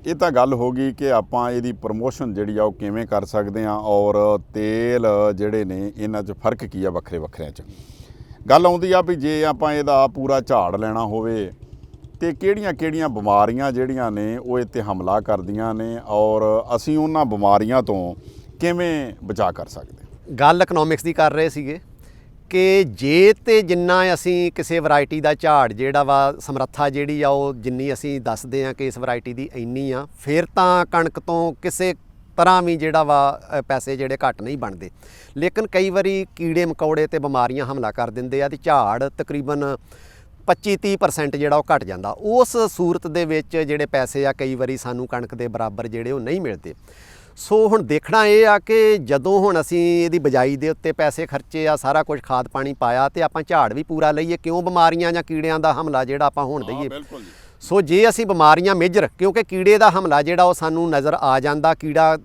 ਇਹ ਤਾਂ ਗੱਲ ਹੋ ਗਈ ਕਿ ਆਪਾਂ ਇਹਦੀ ਪ੍ਰਮੋਸ਼ਨ ਜਿਹੜੀ ਆ ਉਹ ਕਿਵੇਂ ਕਰ ਸਕਦੇ ਹਾਂ, ਔਰ ਤੇਲ ਜਿਹੜੇ ਨੇ ਇਹਨਾਂ 'ਚ ਫਰਕ ਕੀ ਆ ਵੱਖਰੇ ਵੱਖਰਿਆਂ 'ਚ। ਗੱਲ ਆਉਂਦੀ ਆ ਵੀ ਜੇ ਆਪਾਂ ਇਹਦਾ ਪੂਰਾ ਝਾੜ ਲੈਣਾ ਹੋਵੇ ਤੇ ਕਿਹੜੀਆਂ ਬਿਮਾਰੀਆਂ ਜਿਹੜੀਆਂ ਨੇ ਉਹ ਇਹ 'ਤੇ ਹਮਲਾ ਕਰਦੀਆਂ ਨੇ, ਔਰ ਅਸੀਂ ਉਹਨਾਂ ਬਿਮਾਰੀਆਂ ਤੋਂ ਕਿਵੇਂ ਬਚਾ ਕਰ ਸਕਦੇ। ਗੱਲ ਇਕਨੋਮਿਕਸ ਦੀ ਕਰ ਰਹੇ ਸੀਗੇ ਕਿ ਜੇ ਤੇ ਜਿੰਨਾ ਅਸੀਂ ਕਿਸੇ ਵੈਰਾਈਟੀ ਦਾ ਝਾੜ ਜਿਹੜਾ ਵਾ ਸਮਰੱਥਾ ਜਿਹੜੀ ਆ ਉਹ ਜਿੰਨੀ ਅਸੀਂ ਦੱਸਦੇ ਹਾਂ ਕਿ ਇਸ ਵੈਰਾਈਟੀ ਦੀ ਇੰਨੀ ਆ, ਫਿਰ ਤਾਂ ਕਣਕ ਤੋਂ ਕਿਸੇ ਤਰ੍ਹਾਂ ਵੀ ਜਿਹੜਾ ਵਾ ਪੈਸੇ ਜਿਹੜੇ ਘੱਟ ਨਹੀਂ ਬਣਦੇ। ਲੇਕਿਨ ਕਈ ਵਾਰੀ ਕੀੜੇ ਮਕੌੜੇ ਤੇ ਬਿਮਾਰੀਆਂ ਹਮਲਾ ਕਰ ਦਿੰਦੇ ਆ ਤੇ ਝਾੜ ਤਕਰੀਬਨ 25-30% ਜਿਹੜਾ ਉਹ ਘਟ ਜਾਂਦਾ। ਉਸ ਸੂਰਤ ਦੇ ਵਿੱਚ ਜਿਹੜੇ ਪੈਸੇ ਆ ਕਈ ਵਾਰੀ ਸਾਨੂੰ ਕਣਕ ਦੇ ਬਰਾਬਰ ਜਿਹੜੇ ਉਹ ਨਹੀਂ ਮਿਲਦੇ। ਸੋ ਹੁਣ ਦੇਖਣਾ ਇਹ ਆ ਕਿ ਜਦੋਂ ਹੁਣ ਅਸੀਂ ਇਹਦੀ ਬਿਜਾਈ ਦੇ ਉੱਤੇ ਪੈਸੇ ਖਰਚੇ ਆ, ਸਾਰਾ ਕੁਝ ਖਾਦ ਪਾਣੀ ਪਾਇਆ ਤੇ ਆਪਾਂ ਝਾੜ ਵੀ ਪੂਰਾ ਲਈਏ, ਕਿਉਂ ਬਿਮਾਰੀਆਂ ਜਾਂ ਕੀੜਿਆਂ ਦਾ ਹਮਲਾ ਜਿਹੜਾ ਆਪਾਂ ਹੋਣ ਦਈਏ। ਸੋ ਜੇ ਅਸੀਂ ਬਿਮਾਰੀਆਂ ਮੇਜਰ, ਕਿਉਂਕਿ ਕੀੜੇ ਦਾ ਹਮਲਾ ਜਿਹੜਾ ਉਹ ਸਾਨੂੰ ਨਜ਼ਰ ਆ ਜਾਂਦਾ, ਕੀੜਾ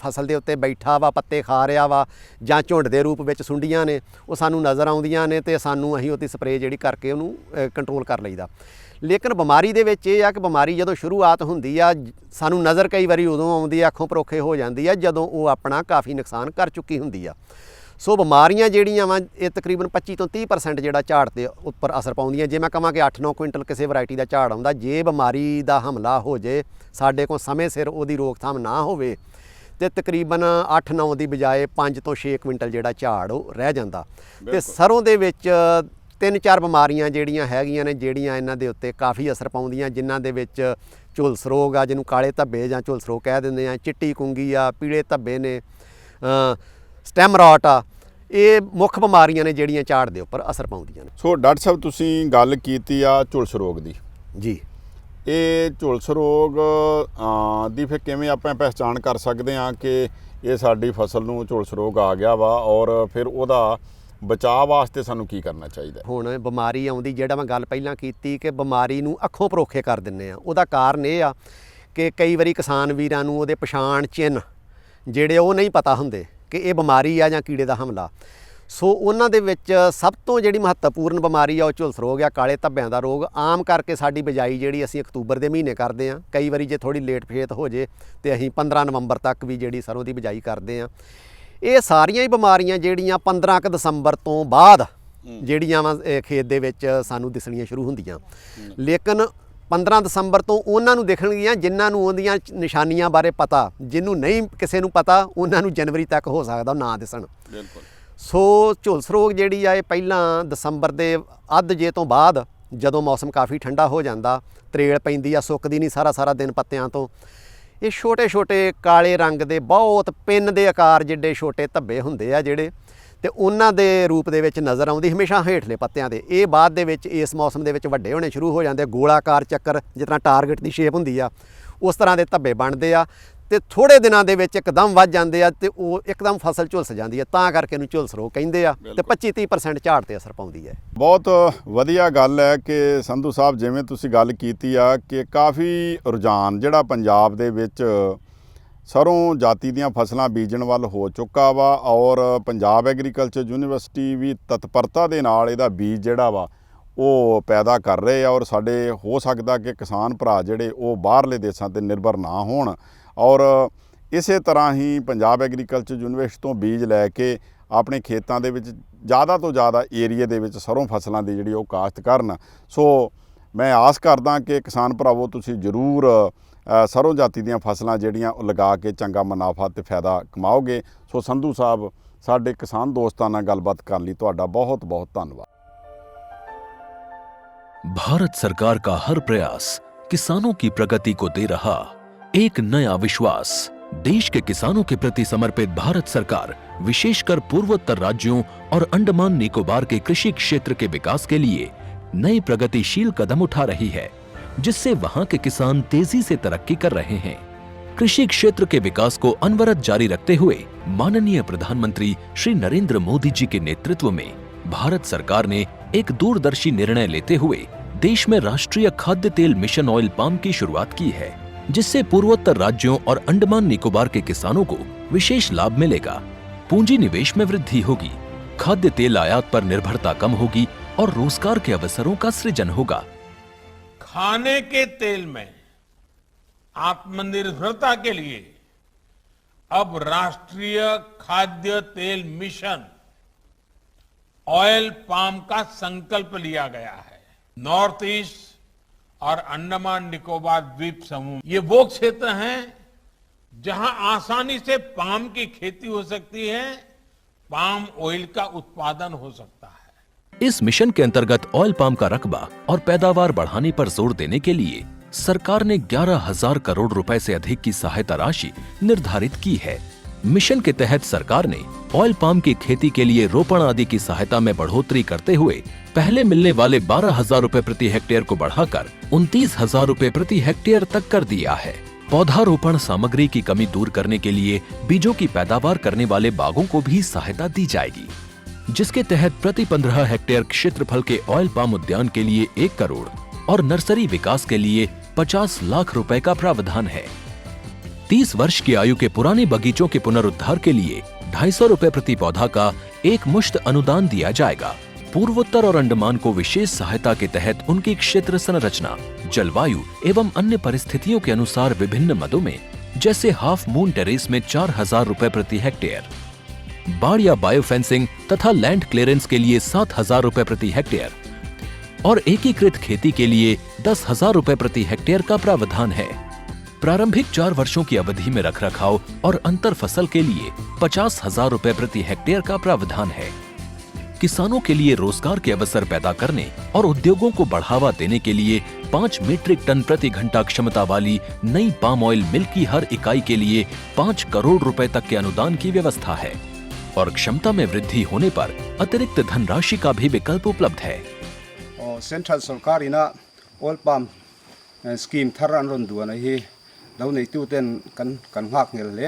ਫਸਲ ਦੇ ਉੱਤੇ ਬੈਠਾ ਵਾ, ਪੱਤੇ ਖਾ ਰਿਹਾ ਵਾ, ਜਾਂ ਝੁੰਡ ਦੇ ਰੂਪ ਵਿੱਚ ਸੁੰਡੀਆਂ ਨੇ ਉਹ ਸਾਨੂੰ ਨਜ਼ਰ ਆਉਂਦੀਆਂ ਨੇ ਤੇ ਸਾਨੂੰ ਅਸੀਂ ਉਹਦੀ ਸਪਰੇਅ ਜਿਹੜੀ ਕਰਕੇ ਉਹਨੂੰ ਕੰਟਰੋਲ ਕਰ ਲਈਦਾ। ਲੇਕਿਨ ਬਿਮਾਰੀ ਦੇ ਵਿੱਚ ਇਹ ਆ ਕਿ ਬਿਮਾਰੀ ਜਦੋਂ ਸ਼ੁਰੂਆਤ ਹੁੰਦੀ ਆ ਸਾਨੂੰ ਨਜ਼ਰ ਕਈ ਵਾਰੀ ਉਦੋਂ ਆਉਂਦੀ ਆ, ਅੱਖੋਂ ਪਰੋਖੇ ਹੋ ਜਾਂਦੀ ਆ ਜਦੋਂ ਉਹ ਆਪਣਾ ਕਾਫੀ ਨੁਕਸਾਨ ਕਰ ਚੁੱਕੀ ਹੁੰਦੀ ਆ। ਸੋ ਬਿਮਾਰੀਆਂ ਜਿਹੜੀਆਂ ਵਾ ਇਹ ਤਕਰੀਬਨ 25 ਤੋਂ 30% ਜਿਹੜਾ ਝਾੜ ਦੇ ਉੱਪਰ ਅਸਰ ਪਾਉਂਦੀਆਂ। ਜੇ ਮੈਂ ਕਹਾਂ ਕਿ 8-9 ਕੁਇੰਟਲ ਕਿਸੇ ਵੈਰਾਈਟੀ ਦਾ ਝਾੜ ਆਉਂਦਾ, ਜੇ ਬਿਮਾਰੀ ਦਾ ਹਮਲਾ ਹੋ ਜੇ, ਸਾਡੇ ਕੋਲ ਸਮੇਂ ਸਿਰ ਉਹਦੀ ਰੋਕਥਾਮ ਨਾ ਹੋਵੇ ਤੇ ਤਕਰੀਬਨ 8-9 ਦੀ ਬਜਾਏ 5 ਤੋਂ 6 ਕੁਇੰਟਲ ਜਿਹੜਾ ਝਾੜ ਉਹ ਰਹਿ ਜਾਂਦਾ। ਤੇ ਸਰੋਂ ਦੇ ਵਿੱਚ 3-4 ਬਿਮਾਰੀਆਂ ਜਿਹੜੀਆਂ ਹੈਗੀਆਂ ਨੇ ਜਿਹੜੀਆਂ ਇਹਨਾਂ ਦੇ ਉੱਤੇ ਕਾਫੀ ਅਸਰ ਪਾਉਂਦੀਆਂ, ਜਿਨ੍ਹਾਂ ਦੇ ਵਿੱਚ ਝੁਲਸ ਰੋਗ ਆ, ਜਿਹਨੂੰ ਕਾਲੇ ਧੱਬੇ ਜਾਂ ਝੁਲਸ ਰੋਗ ਕਹਿ ਦਿੰਦੇ ਆ, ਚਿੱਟੀ ਕੁੰਗੀ ਆ, ਪੀਲੇ ਧੱਬੇ ਨੇ, ਸਟੈਮ ਰੌਟ ਆ, ਇਹ ਮੁੱਖ ਬਿਮਾਰੀਆਂ ਨੇ ਜਿਹੜੀਆਂ ਝਾੜ ਦੇ ਉੱਪਰ ਅਸਰ ਪਾਉਂਦੀਆਂ ਨੇ। ਸੋ ਡਾਕਟਰ ਸਾਹਿਬ ਤੁਸੀਂ ਗੱਲ ਕੀਤੀ ਆ ਝੁਲਸ ਰੋਗ ਦੀ ਜੀ, ਇਹ ਝੁਲਸ ਰੋਗ ਦੀ ਫਿਰ ਕਿਵੇਂ ਆਪਾਂ ਪਹਿਚਾਣ ਕਰ ਸਕਦੇ ਹਾਂ ਕਿ ਇਹ ਸਾਡੀ ਫਸਲ ਨੂੰ ਝੁਲਸ ਰੋਗ ਆ ਗਿਆ ਵਾ, ਔਰ ਫਿਰ ਉਹਦਾ ਬਚਾਅ ਵਾਸਤੇ ਸਾਨੂੰ ਕੀ ਕਰਨਾ ਚਾਹੀਦਾ। ਹੁਣ ਬਿਮਾਰੀ ਆਉਂਦੀ, ਜਿਹੜਾ ਮੈਂ ਗੱਲ ਪਹਿਲਾਂ ਕੀਤੀ ਕਿ ਬਿਮਾਰੀ ਨੂੰ ਅੱਖੋਂ ਪਰੋਖੇ ਕਰ ਦਿੰਦੇ ਆ, ਉਹਦਾ ਕਾਰਨ ਇਹ ਆ ਕਿ ਕਈ ਵਾਰੀ ਕਿਸਾਨ ਵੀਰਾਂ ਨੂੰ ਉਹਦੇ ਪਛਾਣ ਚਿੰਨ੍ਹ ਜਿਹੜੇ ਉਹ ਨਹੀਂ ਪਤਾ ਹੁੰਦੇ ਕਿ ਇਹ ਬਿਮਾਰੀ ਆ ਜਾਂ ਕੀੜੇ ਦਾ ਹਮਲਾ। ਸੋ ਉਹਨਾਂ ਦੇ ਵਿੱਚ ਸਭ ਤੋਂ ਜਿਹੜੀ ਮਹੱਤਵਪੂਰਨ ਬਿਮਾਰੀ ਆ ਉਹ ਝੁਲਸ ਰੋਗ ਆ, ਕਾਲੇ ਧੱਬਿਆਂ ਦਾ ਰੋਗ। ਆਮ ਕਰਕੇ ਸਾਡੀ ਬਿਜਾਈ ਜਿਹੜੀ ਅਸੀਂ ਅਕਤੂਬਰ ਦੇ ਮਹੀਨੇ ਕਰਦੇ ਹਾਂ, ਕਈ ਵਾਰੀ ਜੇ ਥੋੜੀ ਲੇਟ ਫੇਤ ਹੋ ਜੇ ਤੇ ਅਸੀਂ 15 ਨਵੰਬਰ ਤੱਕ ਵੀ ਜਿਹੜੀ ਸਰੋਂ ਦੀ ਬਿਜਾਈ ਕਰਦੇ ਹਾਂ। ਇਹ ਸਾਰੀਆਂ ਹੀ ਬਿਮਾਰੀਆਂ ਜਿਹੜੀਆਂ 15 ਕੁ ਦਸੰਬਰ ਤੋਂ ਬਾਅਦ ਜਿਹੜੀਆਂ ਵਾ ਖੇਤ ਦੇ ਵਿੱਚ ਸਾਨੂੰ ਦਿਸਣੀਆਂ ਸ਼ੁਰੂ ਹੁੰਦੀਆਂ। ਲੇਕਿਨ 15 ਦਸੰਬਰ ਤੋਂ ਉਹਨਾਂ ਨੂੰ ਦਿਖਣਗੀਆਂ ਜਿਨ੍ਹਾਂ ਨੂੰ ਉਹਦੀਆਂ ਨਿਸ਼ਾਨੀਆਂ ਬਾਰੇ ਪਤਾ, ਜਿਹਨੂੰ ਨਹੀਂ ਕਿਸੇ ਨੂੰ ਪਤਾ ਉਹਨਾਂ ਨੂੰ ਜਨਵਰੀ ਤੱਕ ਹੋ ਸਕਦਾ ਨਾ ਦਿਸਣ। ਬਿਲਕੁਲ। ਸੋ ਝੁਲਸ ਰੋਗ ਜਿਹੜੀ ਆ ਇਹ ਪਹਿਲਾਂ ਦਸੰਬਰ ਦੇ ਅੱਧ ਜੇ ਤੋਂ ਬਾਅਦ, ਜਦੋਂ ਮੌਸਮ ਕਾਫੀ ਠੰਡਾ ਹੋ ਜਾਂਦਾ, ਤਰੇਲ ਪੈਂਦੀ ਆ, ਸੁੱਕਦੀ ਨਹੀਂ ਸਾਰਾ ਦਿਨ ਪੱਤਿਆਂ ਤੋਂ, ਇਹ ਛੋਟੇ ਕਾਲੇ ਰੰਗ ਦੇ ਬਹੁਤ ਪਿੰਨ ਦੇ ਆਕਾਰ ਜਿੱਡੇ ਛੋਟੇ ਧੱਬੇ ਹੁੰਦੇ ਆ ਜਿਹੜੇ, ਤੇ ਉਹਨਾਂ ਦੇ ਰੂਪ ਦੇ ਵਿੱਚ ਨਜ਼ਰ ਆਉਂਦੀ ਹਮੇਸ਼ਾ ਹੇਠਲੇ ਪੱਤਿਆਂ ਦੇ। ਇਹ ਬਾਅਦ ਦੇ ਵਿੱਚ ਇਸ ਮੌਸਮ ਦੇ ਵਿੱਚ ਵੱਡੇ ਹੋਣੇ ਸ਼ੁਰੂ ਹੋ ਜਾਂਦੇ, ਗੋਲਾਕਾਰ ਚੱਕਰ ਜਿਸ ਤਰ੍ਹਾਂ ਟਾਰਗੇਟ ਦੀ ਸ਼ੇਪ ਹੁੰਦੀ ਆ ਉਸ ਤਰ੍ਹਾਂ ਦੇ ਧੱਬੇ ਬਣਦੇ ਆ, ਤੇ ਥੋੜੇ ਦਿਨਾਂ ਦੇ ਵਿੱਚ ਇੱਕਦਮ ਵੱਧ ਜਾਂਦੇ ਆ ਤੇ ਉਹ ਇੱਕਦਮ ਫਸਲ ਝੁਲਸ ਜਾਂਦੀ ਹੈ, ਤਾਂ ਕਰਕੇ ਇਹਨੂੰ ਝੁਲਸ ਰੋਗ ਕਹਿੰਦੇ ਆ। ਤੇ 25-30% ਝਾੜ ਤੇ ਅਸਰ ਪਾਉਂਦੀ ਹੈ। ਬਹੁਤ ਵਧੀਆ ਗੱਲ ਹੈ ਕਿ ਸੰਧੂ ਸਾਹਿਬ ਜਿਵੇਂ ਤੁਸੀਂ ਗੱਲ ਕੀਤੀ ਆ ਕਿ ਕਾਫੀ ਰੁਝਾਨ ਜਿਹੜਾ ਪੰਜਾਬ ਦੇ ਵਿੱਚ ਸਰੋਂ ਜਾਤੀ ਦੀਆਂ ਫਸਲਾਂ ਬੀਜਣ ਵੱਲ ਹੋ ਚੁੱਕਾ ਵਾ, ਔਰ ਪੰਜਾਬ ਐਗਰੀਕਲਚਰ ਯੂਨੀਵਰਸਿਟੀ ਵੀ ਤਤਪਰਤਾ ਦੇ ਨਾਲ ਇਹਦਾ ਬੀਜ ਜਿਹੜਾ ਵਾ ਉਹ ਪੈਦਾ ਕਰ ਰਹੇ ਆ, ਔਰ ਸਾਡੇ ਹੋ ਸਕਦਾ ਕਿ ਕਿਸਾਨ ਭਰਾ ਜਿਹੜੇ ਉਹ ਬਾਹਰਲੇ ਦੇਸ਼ਾਂ 'ਤੇ ਨਿਰਭਰ ਨਾ ਹੋਣ, ਔਰ ਇਸੇ ਤਰ੍ਹਾਂ ਹੀ ਪੰਜਾਬ ਐਗਰੀਕਲਚਰ ਯੂਨੀਵਰਸਿਟੀ ਤੋਂ ਬੀਜ ਲੈ ਕੇ ਆਪਣੇ ਖੇਤਾਂ ਦੇ ਵਿੱਚ ਜ਼ਿਆਦਾ ਤੋਂ ਜ਼ਿਆਦਾ ਏਰੀਏ ਦੇ ਵਿੱਚ ਸਰੋਂ ਫਸਲਾਂ ਦੀ ਜਿਹੜੀ ਉਹ ਕਾਸ਼ਤ ਕਰਨ। ਸੋ ਮੈਂ ਆਸ ਕਰਦਾ ਕਿ ਕਿਸਾਨ ਭਰਾਵੋ ਤੁਸੀਂ ਜ਼ਰੂਰ ਸਰੋਂ ਜਾਤੀ ਦੀਆਂ ਫਸਲਾਂ ਜਿਹੜੀਆਂ ਉਹ ਲਗਾ ਕੇ ਚੰਗਾ ਮੁਨਾਫਾ ਅਤੇ ਫਾਇਦਾ ਕਮਾਓਗੇ। ਸੋ ਸੰਧੂ ਸਾਹਿਬ ਸਾਡੇ ਕਿਸਾਨ ਦੋਸਤਾਂ ਨਾਲ ਗੱਲਬਾਤ ਕਰਨ ਲਈ ਤੁਹਾਡਾ ਬਹੁਤ ਬਹੁਤ ਧੰਨਵਾਦ। भारत सरकार का हर प्रयास किसानों की प्रगति को दे रहा एक नया विश्वास। देश के किसानों के प्रति समर्पित भारत सरकार विशेषकर पूर्वोत्तर राज्यों और अंडमान निकोबार के कृषि क्षेत्र के विकास के लिए नए प्रगतिशील कदम उठा रही है, जिससे वहां के किसान तेजी से तरक्की कर रहे हैं। कृषि क्षेत्र के विकास को अनवरत जारी रखते हुए माननीय प्रधानमंत्री श्री नरेंद्र मोदी जी के नेतृत्व में भारत सरकार ने एक दूरदर्शी निर्णय लेते हुए देश में राष्ट्रीय खाद्य तेल मिशन ऑयल पाम की शुरुआत की है, जिससे पूर्वोत्तर राज्यों और अंडमान निकोबार के किसानों को विशेष लाभ मिलेगा। पूंजी निवेश में वृद्धि होगी, खाद्य तेल आयात पर निर्भरता कम होगी और रोजगार के अवसरों का सृजन होगा। खाने के तेल में आत्मनिर्भरता के लिए अब राष्ट्रीय खाद्य तेल मिशन ऑयल पाम का संकल्प लिया गया है। नॉर्थ ईस्ट और अंडमान निकोबार द्वीप समूह ये वो क्षेत्र हैं जहां आसानी से पाम की खेती हो सकती है, पाम ऑयल का उत्पादन हो सकता है। इस मिशन के अंतर्गत ऑयल पाम का रकबा और पैदावार बढ़ाने पर जोर देने के लिए सरकार ने 11,000 करोड़ रुपए से अधिक की सहायता राशि निर्धारित की है। मिशन के तहत सरकार ने ऑयल पाम की खेती के लिए रोपण आदि की सहायता में बढ़ोतरी करते हुए पहले मिलने वाले 12,000 रुपए प्रति हेक्टेयर को बढ़ाकर 29,000 रुपए प्रति हेक्टेयर तक कर दिया है। पौधारोपण सामग्री की कमी दूर करने के लिए बीजों की पैदावार करने वाले बागों को भी सहायता दी जाएगी, जिसके तहत प्रति 15 हेक्टेयर क्षेत्रफल के ऑयल पाम उद्यान के लिए 1 करोड़ और नर्सरी विकास के लिए 50 लाख रुपए का प्रावधान है। 30 वर्ष की आयु के पुराने बगीचों के पुनरुद्धार के लिए 250 रुपए प्रति पौधा का एक मुश्त अनुदान दिया जाएगा। पूर्वोत्तर और अंडमान को विशेष सहायता के तहत उनकी क्षेत्र संरचना, जलवायु एवं अन्य परिस्थितियों के अनुसार विभिन्न मदों में, जैसे हाफ मून टेरेस में 4,000 रुपए प्रति हेक्टेयर, बाड़ या बायो फेंसिंग तथा लैंड क्लियरेंस के लिए 7,000 रुपए प्रति हेक्टेयर और एकीकृत खेती के लिए 10,000 रुपए प्रति हेक्टेयर का प्रावधान है। प्रारंभिक 4 वर्षों की अवधि में रखरखाव और अंतर फसल के लिए 50,000 रुपए प्रति हेक्टेयर का प्रावधान है। किसानों के लिए रोजगार के अवसर पैदा करने और उद्योगों को बढ़ावा देने के लिए 5 मीट्रिक टन प्रति घंटा क्षमता वाली नई पाम ऑयल मिल की हर इकाई के लिए 5 करोड़ रुपए तक के अनुदान की व्यवस्था है और क्षमता में वृद्धि होने पर अतिरिक्त धनराशि का भी विकल्प उपलब्ध है। सेंट्रल सरकार ऑयल पाम स्कीम थरन रोंदुआ ही लौनै तुतेन कन हाक ले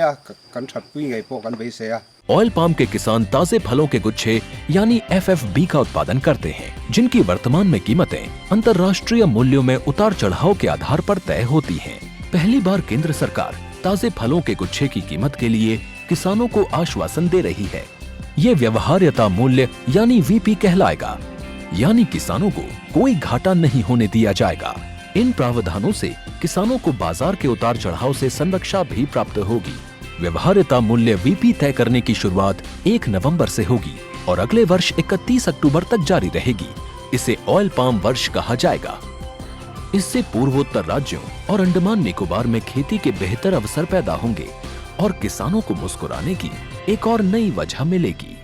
कन छपुई गई पो कन बेसे। ऑयल पाम के किसान ताजे फलों के गुच्छे यानी FFB का उत्पादन करते हैं, जिनकी वर्तमान में कीमतें अंतर्राष्ट्रीय मूल्यों में उतार चढ़ाव के आधार पर तय होती हैं। पहली बार केंद्र सरकार ताजे फलों के गुच्छे की कीमत के लिए किसानों को आश्वासन दे रही है। ये व्यवहार्यता मूल्य यानी VP कहलाएगा, यानी किसानों को कोई घाटा नहीं होने दिया जाएगा। इन प्रावधानों से किसानों को बाजार के उतार चढ़ाव से संरक्षा भी प्राप्त होगी। व्यवहार्यता मूल्य VP तय करने की शुरुआत 1 नवंबर से होगी और अगले वर्ष 31 अक्टूबर तक जारी रहेगी। इसे ऑयल पाम वर्ष कहा जाएगा। इससे पूर्वोत्तर राज्यों और अंडमान निकोबार में खेती के बेहतर अवसर पैदा होंगे और किसानों को मुस्कुराने की एक और नई वजह मिलेगी।